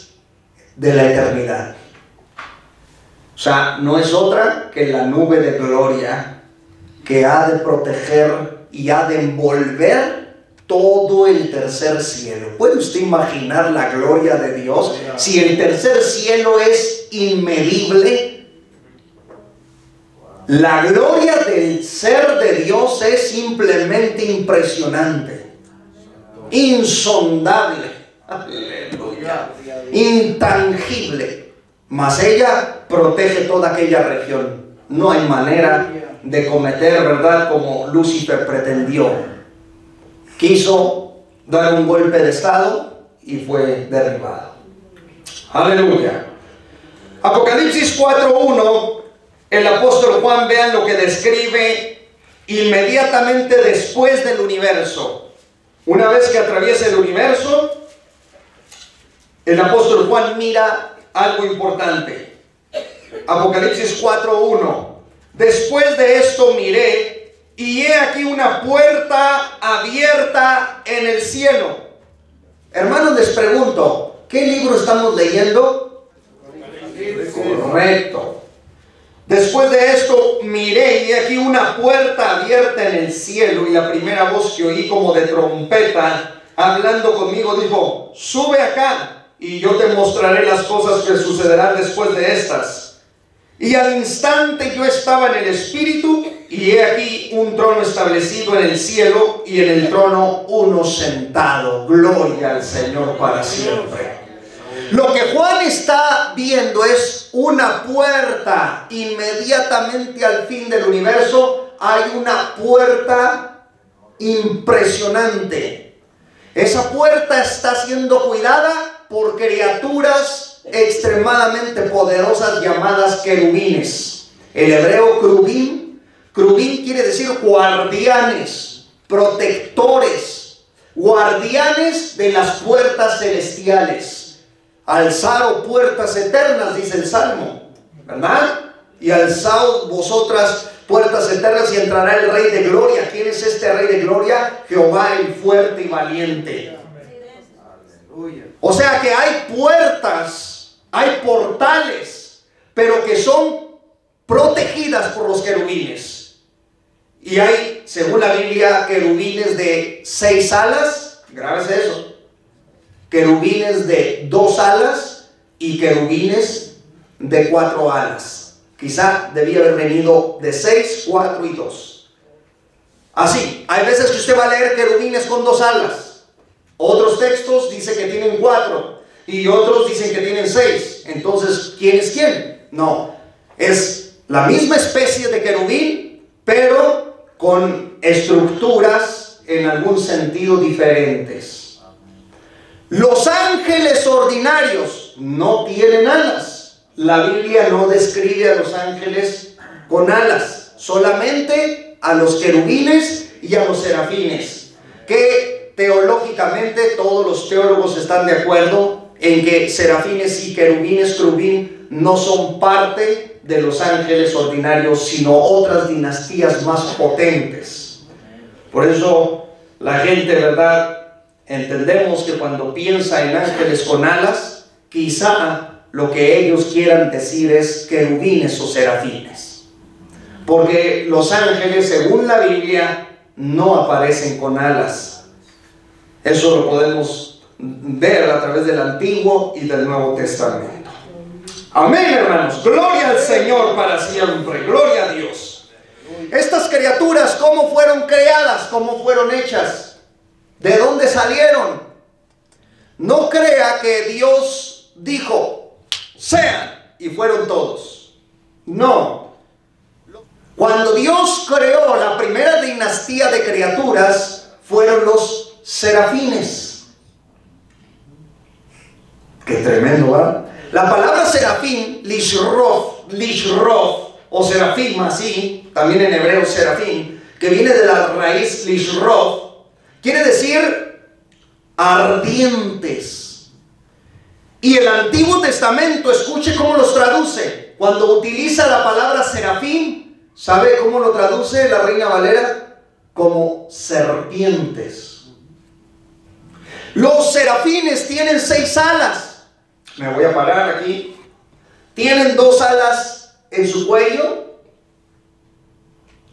de la eternidad. O sea, no es otra que la nube de gloria que ha de proteger y ha de envolver todo el tercer cielo. ¿Puede usted imaginar la gloria de Dios? Si el tercer cielo es inmedible, la gloria del ser de Dios es simplemente impresionante, insondable. Aleluya. Intangible, mas ella protege toda aquella región. no hay manera de cometer, ¿verdad?, como Lucifer pretendió. Quiso dar un golpe de estado y fue derribado. Aleluya. Apocalipsis 4:1, el apóstol Juan, vean lo que describe inmediatamente después del universo. Una vez que atraviesa el universo, el apóstol Juan mira algo importante. Apocalipsis 4:1. Después de esto miré, y he aquí una puerta abierta en el cielo. Hermanos, les pregunto, ¿qué libro estamos leyendo? Correcto. Después de esto miré, y he aquí una puerta abierta en el cielo, y la primera voz que oí como de trompeta hablando conmigo dijo: sube acá, y yo te mostraré las cosas que sucederán después de estas. Y al instante yo estaba en el Espíritu, y he aquí un trono establecido en el cielo, y en el trono uno sentado. Gloria al Señor para siempre. Lo que Juan está viendo es una puerta. Inmediatamente al fin del universo hay una puerta impresionante. Esa puerta está siendo cuidada por criaturas extremadamente poderosas llamadas querubines. El hebreo querubín quiere decir guardianes, protectores, guardianes de las puertas celestiales. Alzaos puertas eternas, dice el Salmo, ¿verdad? Y alzaos vosotras puertas eternas y entrará el Rey de Gloria. ¿Quién es este Rey de Gloria? Jehová el fuerte y valiente. O sea que hay puertas, hay portales, pero que son protegidas por los querubines. Y hay, según la Biblia, querubines de 6 alas, grábese eso, querubines de 2 alas y querubines de 4 alas. Quizá debía haber venido de 6, 4 y 2. Así, hay veces que usted va a leer querubines con 2 alas. Otros textos dicen que tienen 4 y otros dicen que tienen 6. Entonces, ¿quién es quién? No, es la misma especie de querubín, pero con estructuras en algún sentido diferentes. Los ángeles ordinarios no tienen alas. La Biblia no describe a los ángeles con alas, solamente a los querubines y a los serafines, que teológicamente todos los teólogos están de acuerdo en que serafines y querubines, querubín, no son parte de los ángeles ordinarios, sino otras dinastías más potentes. Por eso la gente, ¿verdad?, entendemos que cuando piensa en ángeles con alas, quizá lo que ellos quieran decir es querubines o serafines, porque los ángeles, según la Biblia, no aparecen con alas. Eso lo podemos ver a través del Antiguo y del Nuevo Testamento. Amén, hermanos. Gloria al Señor para siempre. Gloria a Dios. Estas criaturas, ¿cómo fueron creadas? ¿Cómo fueron hechas? ¿De dónde salieron? No crea que Dios dijo, sean, y fueron todos. No. Cuando Dios creó la primera dinastía de criaturas, fueron los serafines. Qué tremendo, ¿verdad? La palabra serafín, lishrof o serafim, así, también en hebreo serafín, que viene de la raíz lishrof, quiere decir ardientes. Y el Antiguo Testamento, escuche cómo los traduce. Cuando utiliza la palabra serafín, ¿sabe cómo lo traduce la Reina Valera? Como serpientes. Los serafines tienen 6 alas. Me voy a parar aquí. Tienen 2 alas en su cuello.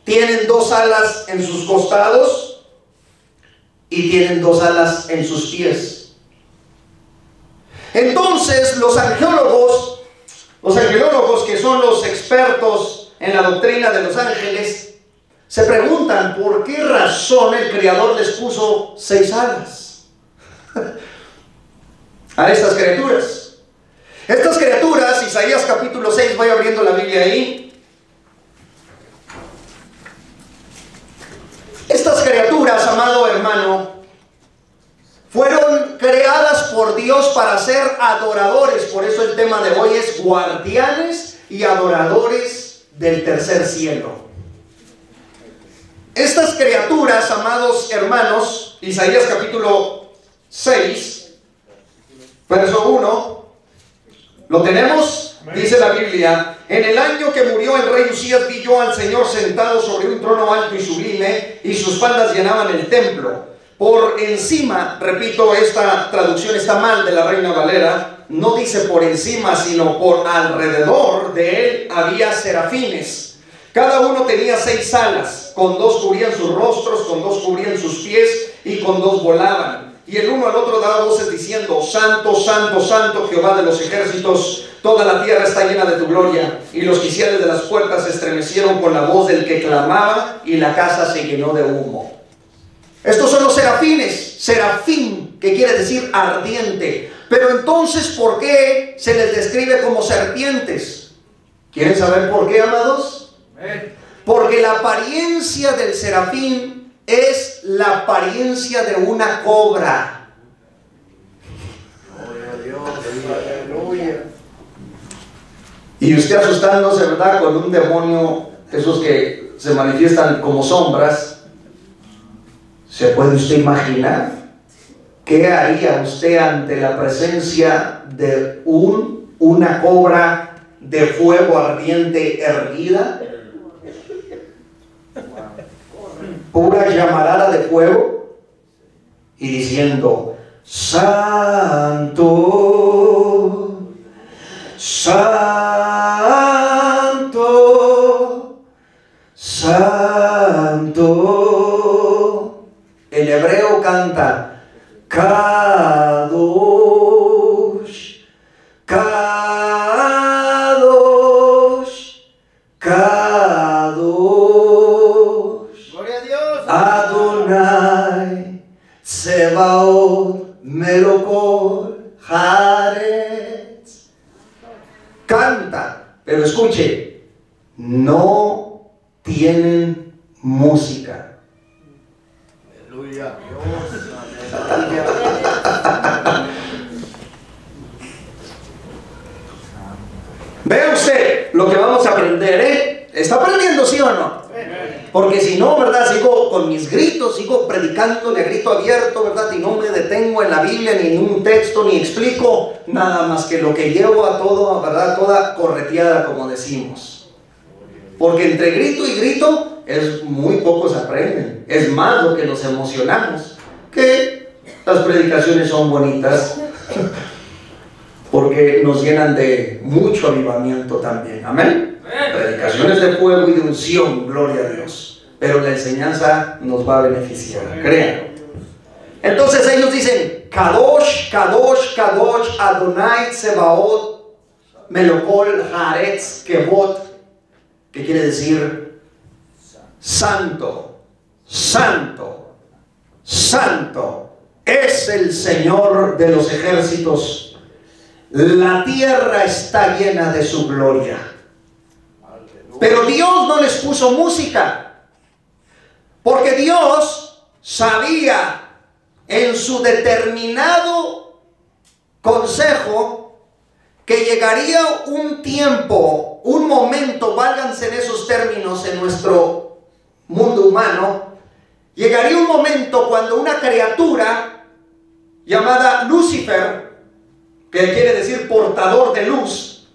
Tienen 2 alas en sus costados. Y tienen 2 alas en sus pies. Entonces los angelólogos que son los expertos en la doctrina de los ángeles, se preguntan por qué razón el Creador les puso 6 alas a estas criaturas. Estas criaturas, Isaías capítulo 6, voy abriendo la Biblia ahí. creadas por Dios para ser adoradores. Por eso el tema de hoy es guardianes y adoradores del tercer cielo. Estas criaturas, amados hermanos, Isaías capítulo 6, verso 1, ¿lo tenemos? Dice la Biblia: en el año que murió el rey Usías vi yo al Señor sentado sobre un trono alto y sublime, y sus faldas llenaban el templo. Por encima, repito, esta traducción está mal de la Reina Valera, no dice por encima, sino por alrededor de él había serafines. Cada uno tenía 6 alas, con 2 cubrían sus rostros, con 2 cubrían sus pies, y con 2 volaban. Y el uno al otro daba voces diciendo: Santo, Santo, Santo, Jehová de los ejércitos, toda la tierra está llena de tu gloria. Y los quiciales de las puertas se estremecieron con la voz del que clamaba, y la casa se llenó de humo. Estos son los serafines. Serafín, que quiere decir ardiente. Pero entonces, ¿por qué se les describe como serpientes? ¿Quieren saber por qué, amados? Porque la apariencia del serafín es la apariencia de una cobra. Aleluya. Y usted asustándose, ¿verdad?, con un demonio, esos que se manifiestan como sombras. ¿Se puede usted imaginar qué haría usted ante la presencia de una cobra de fuego ardiente erguida? Pura llamarada de fuego, y diciendo: Santo, Santo, Santo. En hebreo canta Kadosh, Kadosh, Kadosh. Gloria a Dios. Adonai Tsebaot Melokol Haaretz. Canta, pero escuche, no tienen música. Aleluya. Vea usted lo que vamos a aprender, ¿eh? ¿Está aprendiendo, sí o no? Porque si no, ¿verdad? Sigo con mis gritos, sigo predicándole a grito abierto, ¿verdad? Y no me detengo en la Biblia, ni en un texto, ni explico nada más que lo que llevo a todo, ¿verdad? Toda correteada, como decimos. Porque entre grito y grito, muy pocos aprenden. Es más lo que nos emocionamos, que las predicaciones son bonitas, porque nos llenan de mucho avivamiento también. Amén. Predicaciones de fuego y de unción, gloria a Dios. Pero la enseñanza nos va a beneficiar, créanlo. Entonces ellos dicen: Kadosh, Kadosh, Kadosh, Adonai Tsebaot Melokol Haaretz Kevot, que quiere decir Santo, Santo, Santo es el Señor de los ejércitos. La tierra está llena de su gloria. Pero Dios no les puso música, porque Dios sabía en su determinado consejo que llegaría un tiempo, un momento, válganse en esos términos en nuestro mundo humano, llegaría un momento cuando una criatura llamada Lucifer, que quiere decir portador de luz,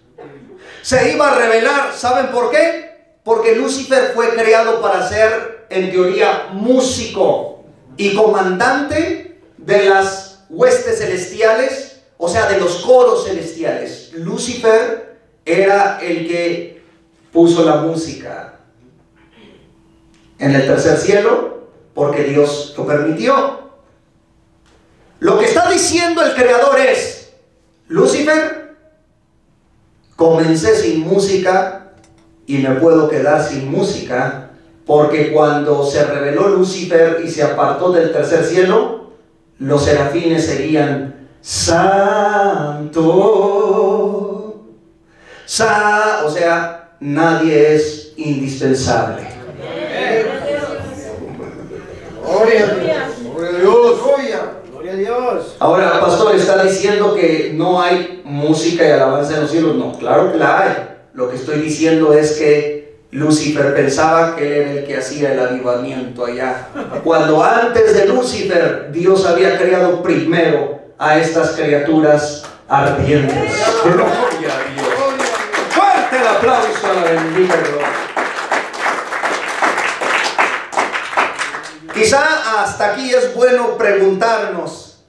se iba a revelar. ¿Saben por qué? Porque Lucifer fue creado para ser, en teoría, músico y comandante de las huestes celestiales, o sea, de los coros celestiales. Lucifer era el que puso la música en el tercer cielo, porque Dios lo permitió. Lo que está diciendo el Creador es: Lucifer, comencé sin música y me puedo quedar sin música, porque cuando se reveló Lucifer y se apartó del tercer cielo, los serafines seguían: Santo, o sea, nadie es indispensable. Gloria a Dios. Gloria a Dios. Gloria a Dios. Ahora, pastor, ¿está diciendo que no hay música y alabanza en los cielos? No, claro que la hay. Lo que estoy diciendo es que Lucifer pensaba que él era el que hacía el avivamiento allá, cuando antes de Lucifer Dios había creado primero a estas criaturas ardientes. Gloria a Dios. Fuerte el aplauso a la bendita gloria. Quizá hasta aquí es bueno preguntarnos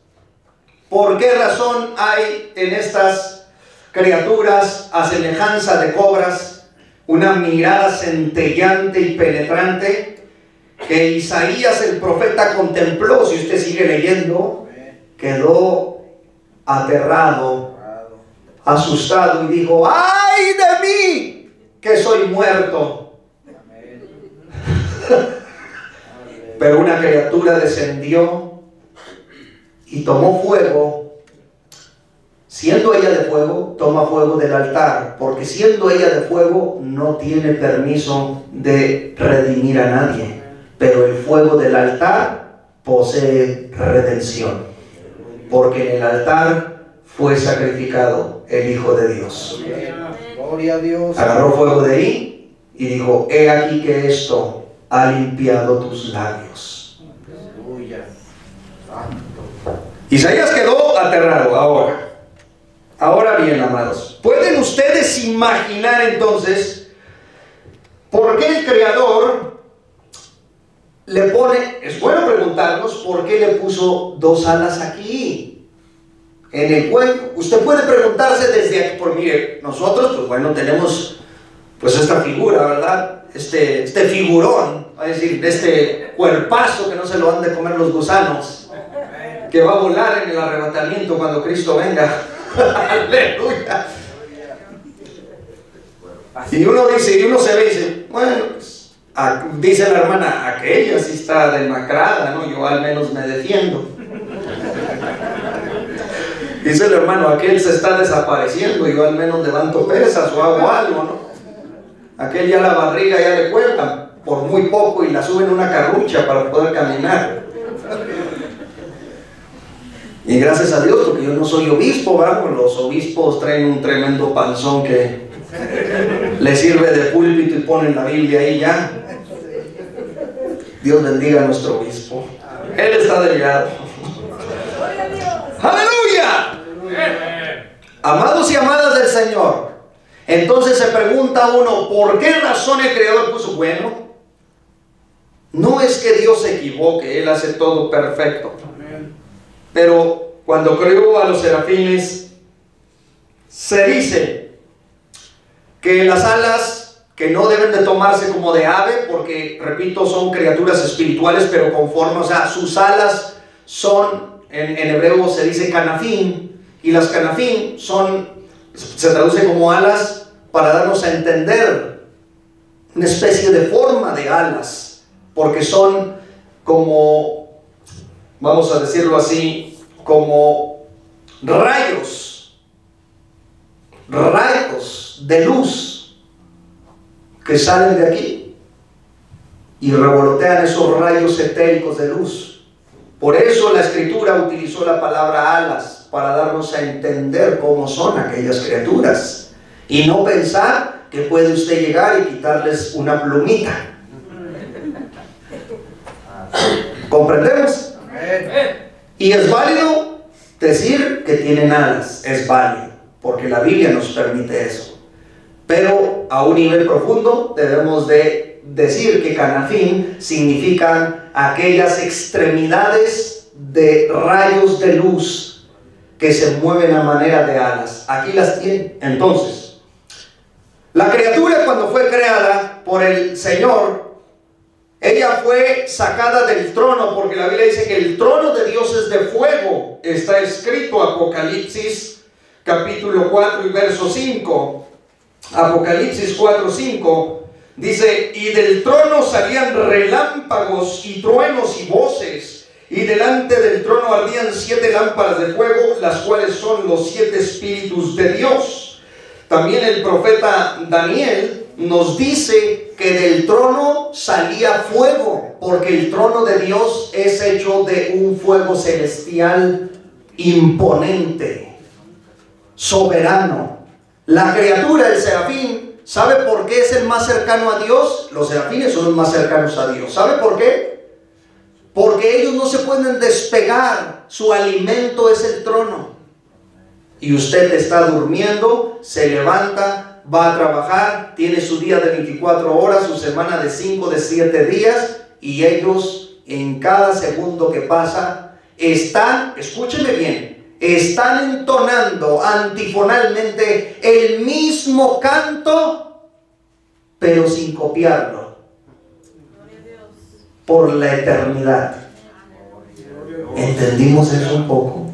por qué razón hay en estas criaturas a semejanza de cobras una mirada centellante y penetrante que Isaías el profeta contempló. Si usted sigue leyendo, quedó aterrado, asustado y dijo: ¡ay de mí, que soy muerto! Pero una criatura descendió y tomó fuego. Siendo ella de fuego, toma fuego del altar, porque siendo ella de fuego no tiene permiso de redimir a nadie, pero el fuego del altar posee redención, porque en el altar fue sacrificado el Hijo de Dios. Gloria a Dios. Agarró fuego de ahí y dijo: he aquí que esto ha limpiado tus labios. Aleluya. Santo. Isaías quedó aterrado. Ahora bien, amados, ¿pueden ustedes imaginar entonces por qué el Creador le pone? Es bueno preguntarnos por qué le puso dos alas aquí en el cuerpo. Usted puede preguntarse desde aquí, por mire, nosotros pues bueno tenemos pues esta figura, ¿verdad? Este figurón, es decir, este cuerpazo que no se lo han de comer los gusanos, que va a volar en el arrebatamiento cuando Cristo venga. Aleluya. Y uno dice, y uno se ve y dice: bueno, pues, dice la hermana, aquella sí está demacrada, ¿no? Yo al menos me defiendo. Dice el hermano, aquel se está desapareciendo, yo al menos levanto pesas o hago algo, ¿no? Aquel ya la barriga ya le cuelgan por muy poco y la suben una carrucha para poder caminar. Y gracias a Dios, porque yo no soy obispo, ¿verdad? Los obispos traen un tremendo panzón que le sirve de púlpito y ponen la Biblia ahí ya. Dios bendiga a nuestro obispo. Él está delgado. ¡Aleluya! Amados y amadas del Señor, entonces se pregunta uno, ¿por qué razón el Creador puso? Bueno, no es que Dios se equivoque, Él hace todo perfecto. Pero cuando creó a los serafines, se dice que las alas, que no deben de tomarse como de ave, porque, repito, son criaturas espirituales, pero conforme, o sea, sus alas son, en hebreo se dice canafín, y las canafín se traduce como alas para darnos a entender una especie de forma de alas, porque son como, vamos a decirlo así, como rayos de luz que salen de aquí y revolotean esos rayos etéricos de luz. Por eso la Escritura utilizó la palabra alas, para darnos a entender cómo son aquellas criaturas y no pensar que puede usted llegar y quitarles una plumita. ¿Comprendemos? Y es válido decir que tienen alas, es válido, porque la Biblia nos permite eso. Pero a un nivel profundo debemos de decir que canafín significan aquellas extremidades de rayos de luz que se mueven a manera de alas. Aquí las tienen. Entonces, la criatura, cuando fue creada por el Señor, ella fue sacada del trono, porque la Biblia dice que el trono de Dios es de fuego. Está escrito, Apocalipsis capítulo 4 y verso 5. Apocalipsis 4, 5 dice: y del trono salían relámpagos y truenos y voces, y delante del trono ardían 7 lámparas de fuego, las cuales son los 7 espíritus de Dios. También el profeta Daniel nos dice que del trono salía fuego, porque el trono de Dios es hecho de un fuego celestial imponente, soberano. La criatura, el serafín, ¿sabe por qué es el más cercano a Dios? Los serafines son los más cercanos a Dios. ¿Sabe por qué? Porque ellos no se pueden despegar. Su alimento es el trono. Y usted está durmiendo, se levanta, va a trabajar, tiene su día de 24 horas, su semana de 5, de 7 días, y ellos en cada segundo que pasa están, escúcheme bien, están entonando antifonalmente el mismo canto, pero sin copiarlo, por la eternidad. ¿Entendimos eso un poco?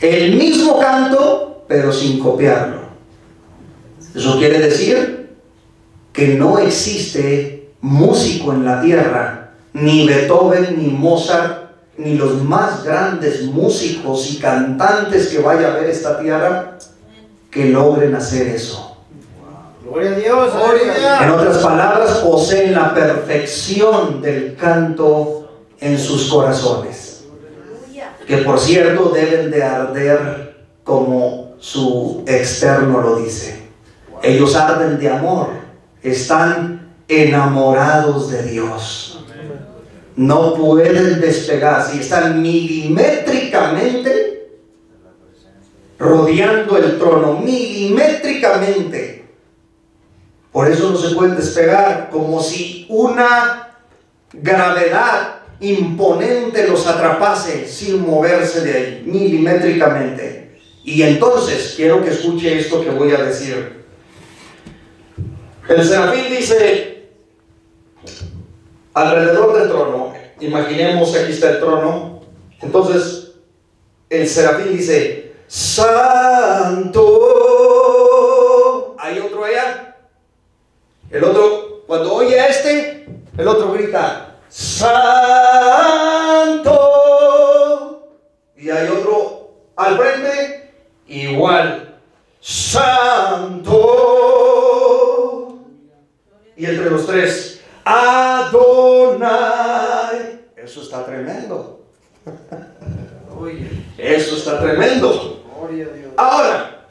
El mismo canto, pero sin copiarlo. Eso quiere decir que no existe músico en la tierra, ni Beethoven, ni Mozart, ni los más grandes músicos y cantantes que vaya a ver esta tierra, que logren hacer eso. Gloria a Dios, gloria a Dios. En otras palabras, poseen la perfección del canto en sus corazones, que por cierto deben de arder como su externo lo dice. Ellos arden de amor, están enamorados de Dios, no pueden despegarse, están milimétricamente rodeando el trono, milimétricamente. Por eso no se pueden despegar, como si una gravedad imponente los atrapase sin moverse de ahí, milimétricamente. Y entonces quiero que escuche esto que voy a decir. El serafín dice alrededor del trono, imaginemos que aquí está el trono, entonces el serafín dice: Santo. Hay otro allá. El otro, cuando oye a este, el otro grita: Santo. Y hay otro al frente, igual: Santo. Y entre los tres: Adonai. Eso está tremendo. Eso está tremendo. Ahora,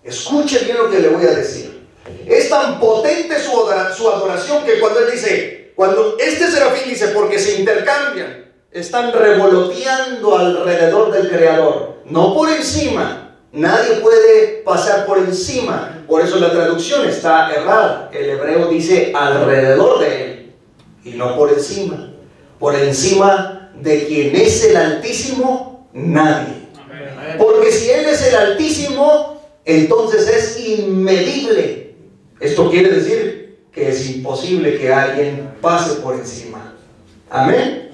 escuche bien lo que le voy a decir. Es tan potente su adoración que cuando él dice, cuando este serafín dice, porque se intercambian, están revoloteando alrededor del Creador, no por encima. Nadie puede pasar por encima. Por eso la traducción está errada. El hebreo dice alrededor de él y no por encima. Por encima de quien es el Altísimo, nadie. Porque si Él es el Altísimo, entonces es inmedible. Esto quiere decir que es imposible que alguien pase por encima. Amén.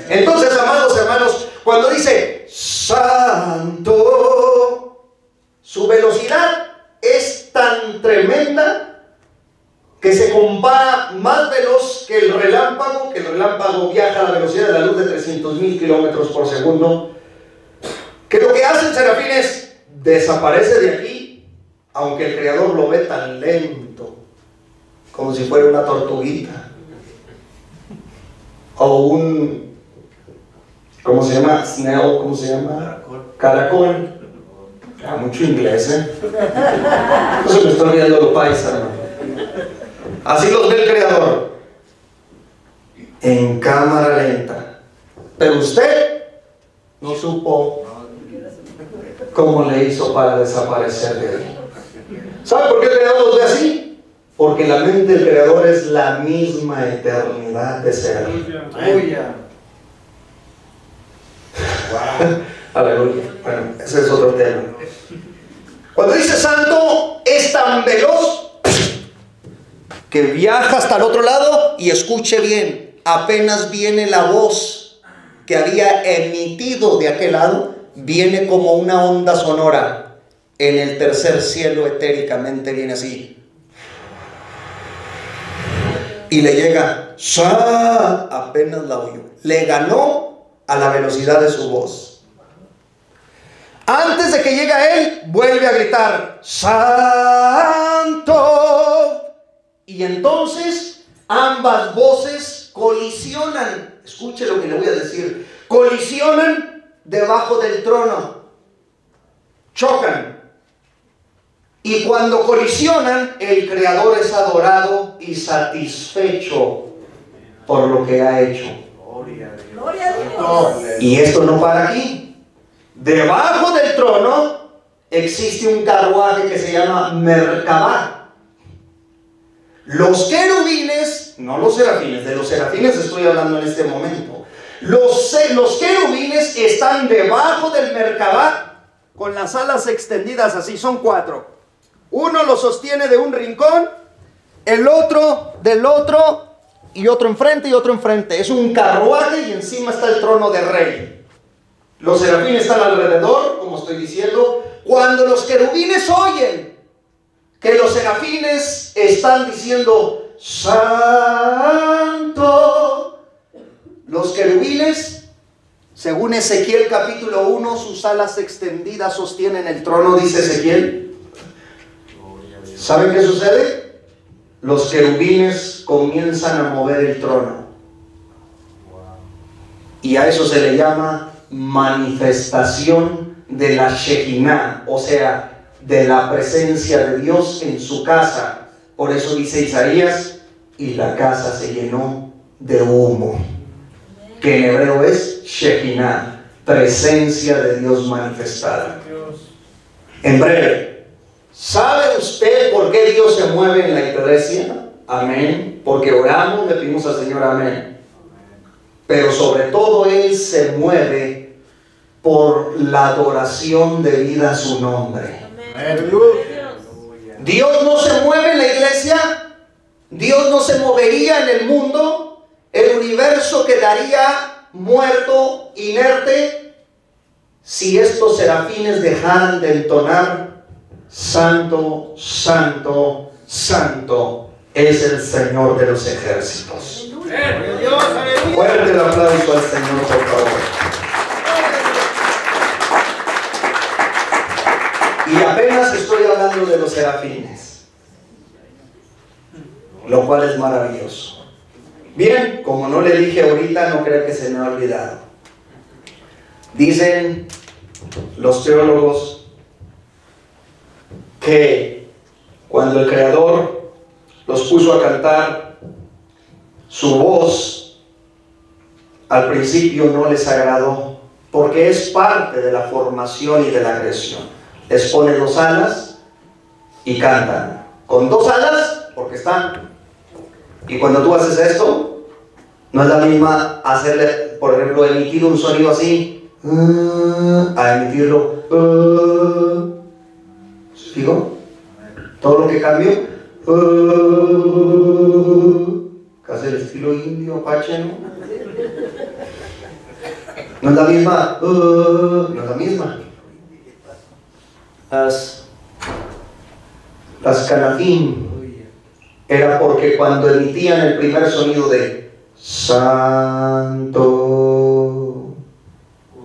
Entonces, amados hermanos, cuando dice Santo, su velocidad es tan tremenda que se compara más veloz que el relámpago viaja a la velocidad de la luz de 300,000 kilómetros por segundo. Que lo que hace el serafín es desaparece de aquí, aunque el Creador lo ve tan lento, como si fuera una tortuguita o un, ¿cómo se llama? Snail, ¿cómo se llama? Caracol. Mucho inglés, ¿eh? No se me está olvidando lo paisa, ¿no? Así los ve el Creador en cámara lenta. Pero usted no supo cómo le hizo para desaparecer de ahí. ¿Sabe por qué el Creador los ve así? Porque la mente del Creador es la misma eternidad de ser. Aleluya. Bueno, ese es otro tema. Cuando dice santo, es tan veloz que viaja hasta el otro lado. Y escuche bien, apenas viene la voz que había emitido de aquel lado, viene como una onda sonora en el tercer cielo, etéricamente viene así, y le llega, apenas la oyó, le ganó a la velocidad de su voz. Antes de que llegue a él, vuelve a gritar, Santo. Y entonces ambas voces colisionan. Escuche lo que le voy a decir. Colisionan debajo del trono. Chocan. Y cuando colisionan, el Creador es adorado y satisfecho por lo que ha hecho. Gloria a Dios. Y esto no para aquí. Debajo del trono existe un carruaje que se llama Merkabah. Los querubines, no los serafines, de los serafines estoy hablando en este momento. Los querubines están debajo del Merkabah con las alas extendidas así, son 4. Uno lo sostiene de un rincón, el otro del otro, y otro enfrente y otro enfrente. Es un carruaje y encima está el trono de rey. Los serafines están alrededor, como estoy diciendo. Cuando los querubines oyen que los serafines están diciendo Santo, los querubines, según Ezequiel capítulo 1, sus alas extendidas sostienen el trono, dice Ezequiel. ¿Saben qué sucede? Los querubines comienzan a mover el trono. Y a eso se le llama manifestación de la Shekinah, o sea, de la presencia de Dios en su casa. Por eso dice Isaías, y la casa se llenó de humo, que en hebreo es Shekinah, presencia de Dios manifestada. En breve, ¿sabe usted por qué Dios se mueve en la iglesia? Amén. Porque oramos, le pedimos al Señor amén. Pero sobre todo Él se mueve por la adoración debida a su nombre. Amén. Dios no se mueve en la iglesia. Dios no se movería en el mundo. El universo quedaría muerto, inerte, si estos serafines dejaran de entonar Santo, Santo, Santo es el Señor de los ejércitos. Fuerte el aplauso al Señor, por favor. Y apenas estoy hablando de los serafines, lo cual es maravilloso. Bien, como no le dije ahorita, no creo que se me ha olvidado. Dicen los teólogos que cuando el Creador los puso a cantar, su voz al principio no les agradó, porque es parte de la formación y de la creación. Les pone 2 alas y cantan. Con 2 alas, porque están. Y cuando tú haces esto, no es la misma hacerle, por ejemplo, emitir un sonido así, a emitirlo. ¿Fijo? Todo lo que cambió. Casi el estilo indio, apache, ¿no? No es la misma. No es la misma. Las canafín era porque cuando emitían el primer sonido de Santo,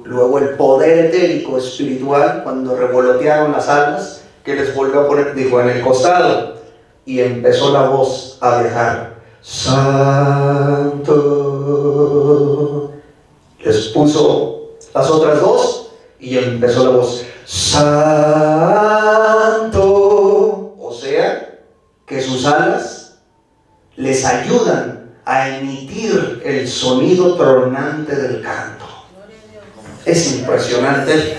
luego el poder etérico espiritual, cuando revolotearon las almas, que les volvió a poner, dijo, en el costado, y empezó la voz a viajar. Santo. Les puso las otras 2 y empezó la voz Santo. O sea, que sus alas les ayudan a emitir el sonido tronante del canto. Es impresionante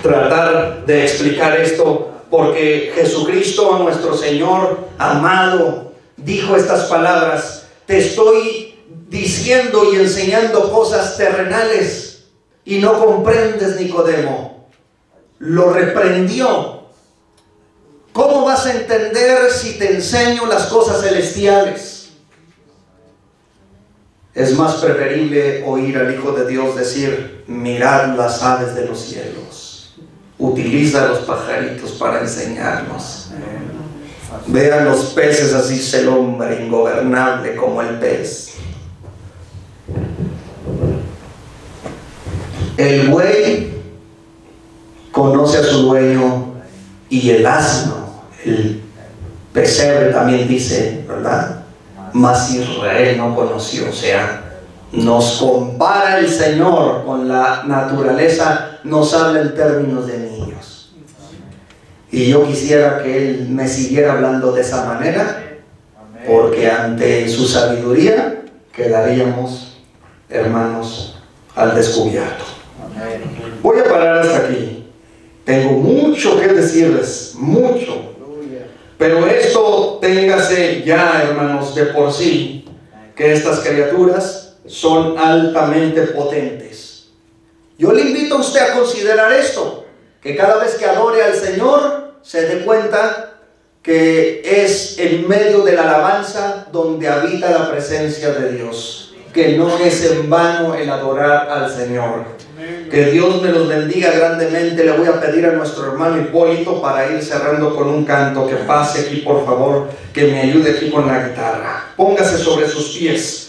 tratar de explicar esto, porque Jesucristo, nuestro Señor amado, dijo estas palabras: te estoy diciendo y enseñando cosas terrenales y no comprendes, Nicodemo. Lo reprendió. ¿Cómo vas a entender si te enseño las cosas celestiales? Es más preferible oír al Hijo de Dios decir: mirad las aves de los cielos, utiliza a los pajaritos para enseñarnos. Vean los peces, así es el hombre ingobernable como el pez. El buey su dueño, y el asno, el pesebre también dice, ¿verdad? Mas Israel no conoció. O sea, nos compara el Señor con la naturaleza, nos habla en términos de niños. Y yo quisiera que Él me siguiera hablando de esa manera, porque ante su sabiduría quedaríamos, hermanos, al descubierto. Voy a parar hasta aquí. Tengo mucho que decirles, mucho. Pero esto téngase ya, hermanos, de por sí, que estas criaturas son altamente potentes. Yo le invito a usted a considerar esto, que cada vez que adore al Señor, se dé cuenta que es en medio de la alabanza donde habita la presencia de Dios, que no es en vano el adorar al Señor. Que Dios me los bendiga grandemente. Le voy a pedir a nuestro hermano Hipólito, para ir cerrando con un canto, que pase aquí por favor, que me ayude aquí con la guitarra. Póngase sobre sus pies.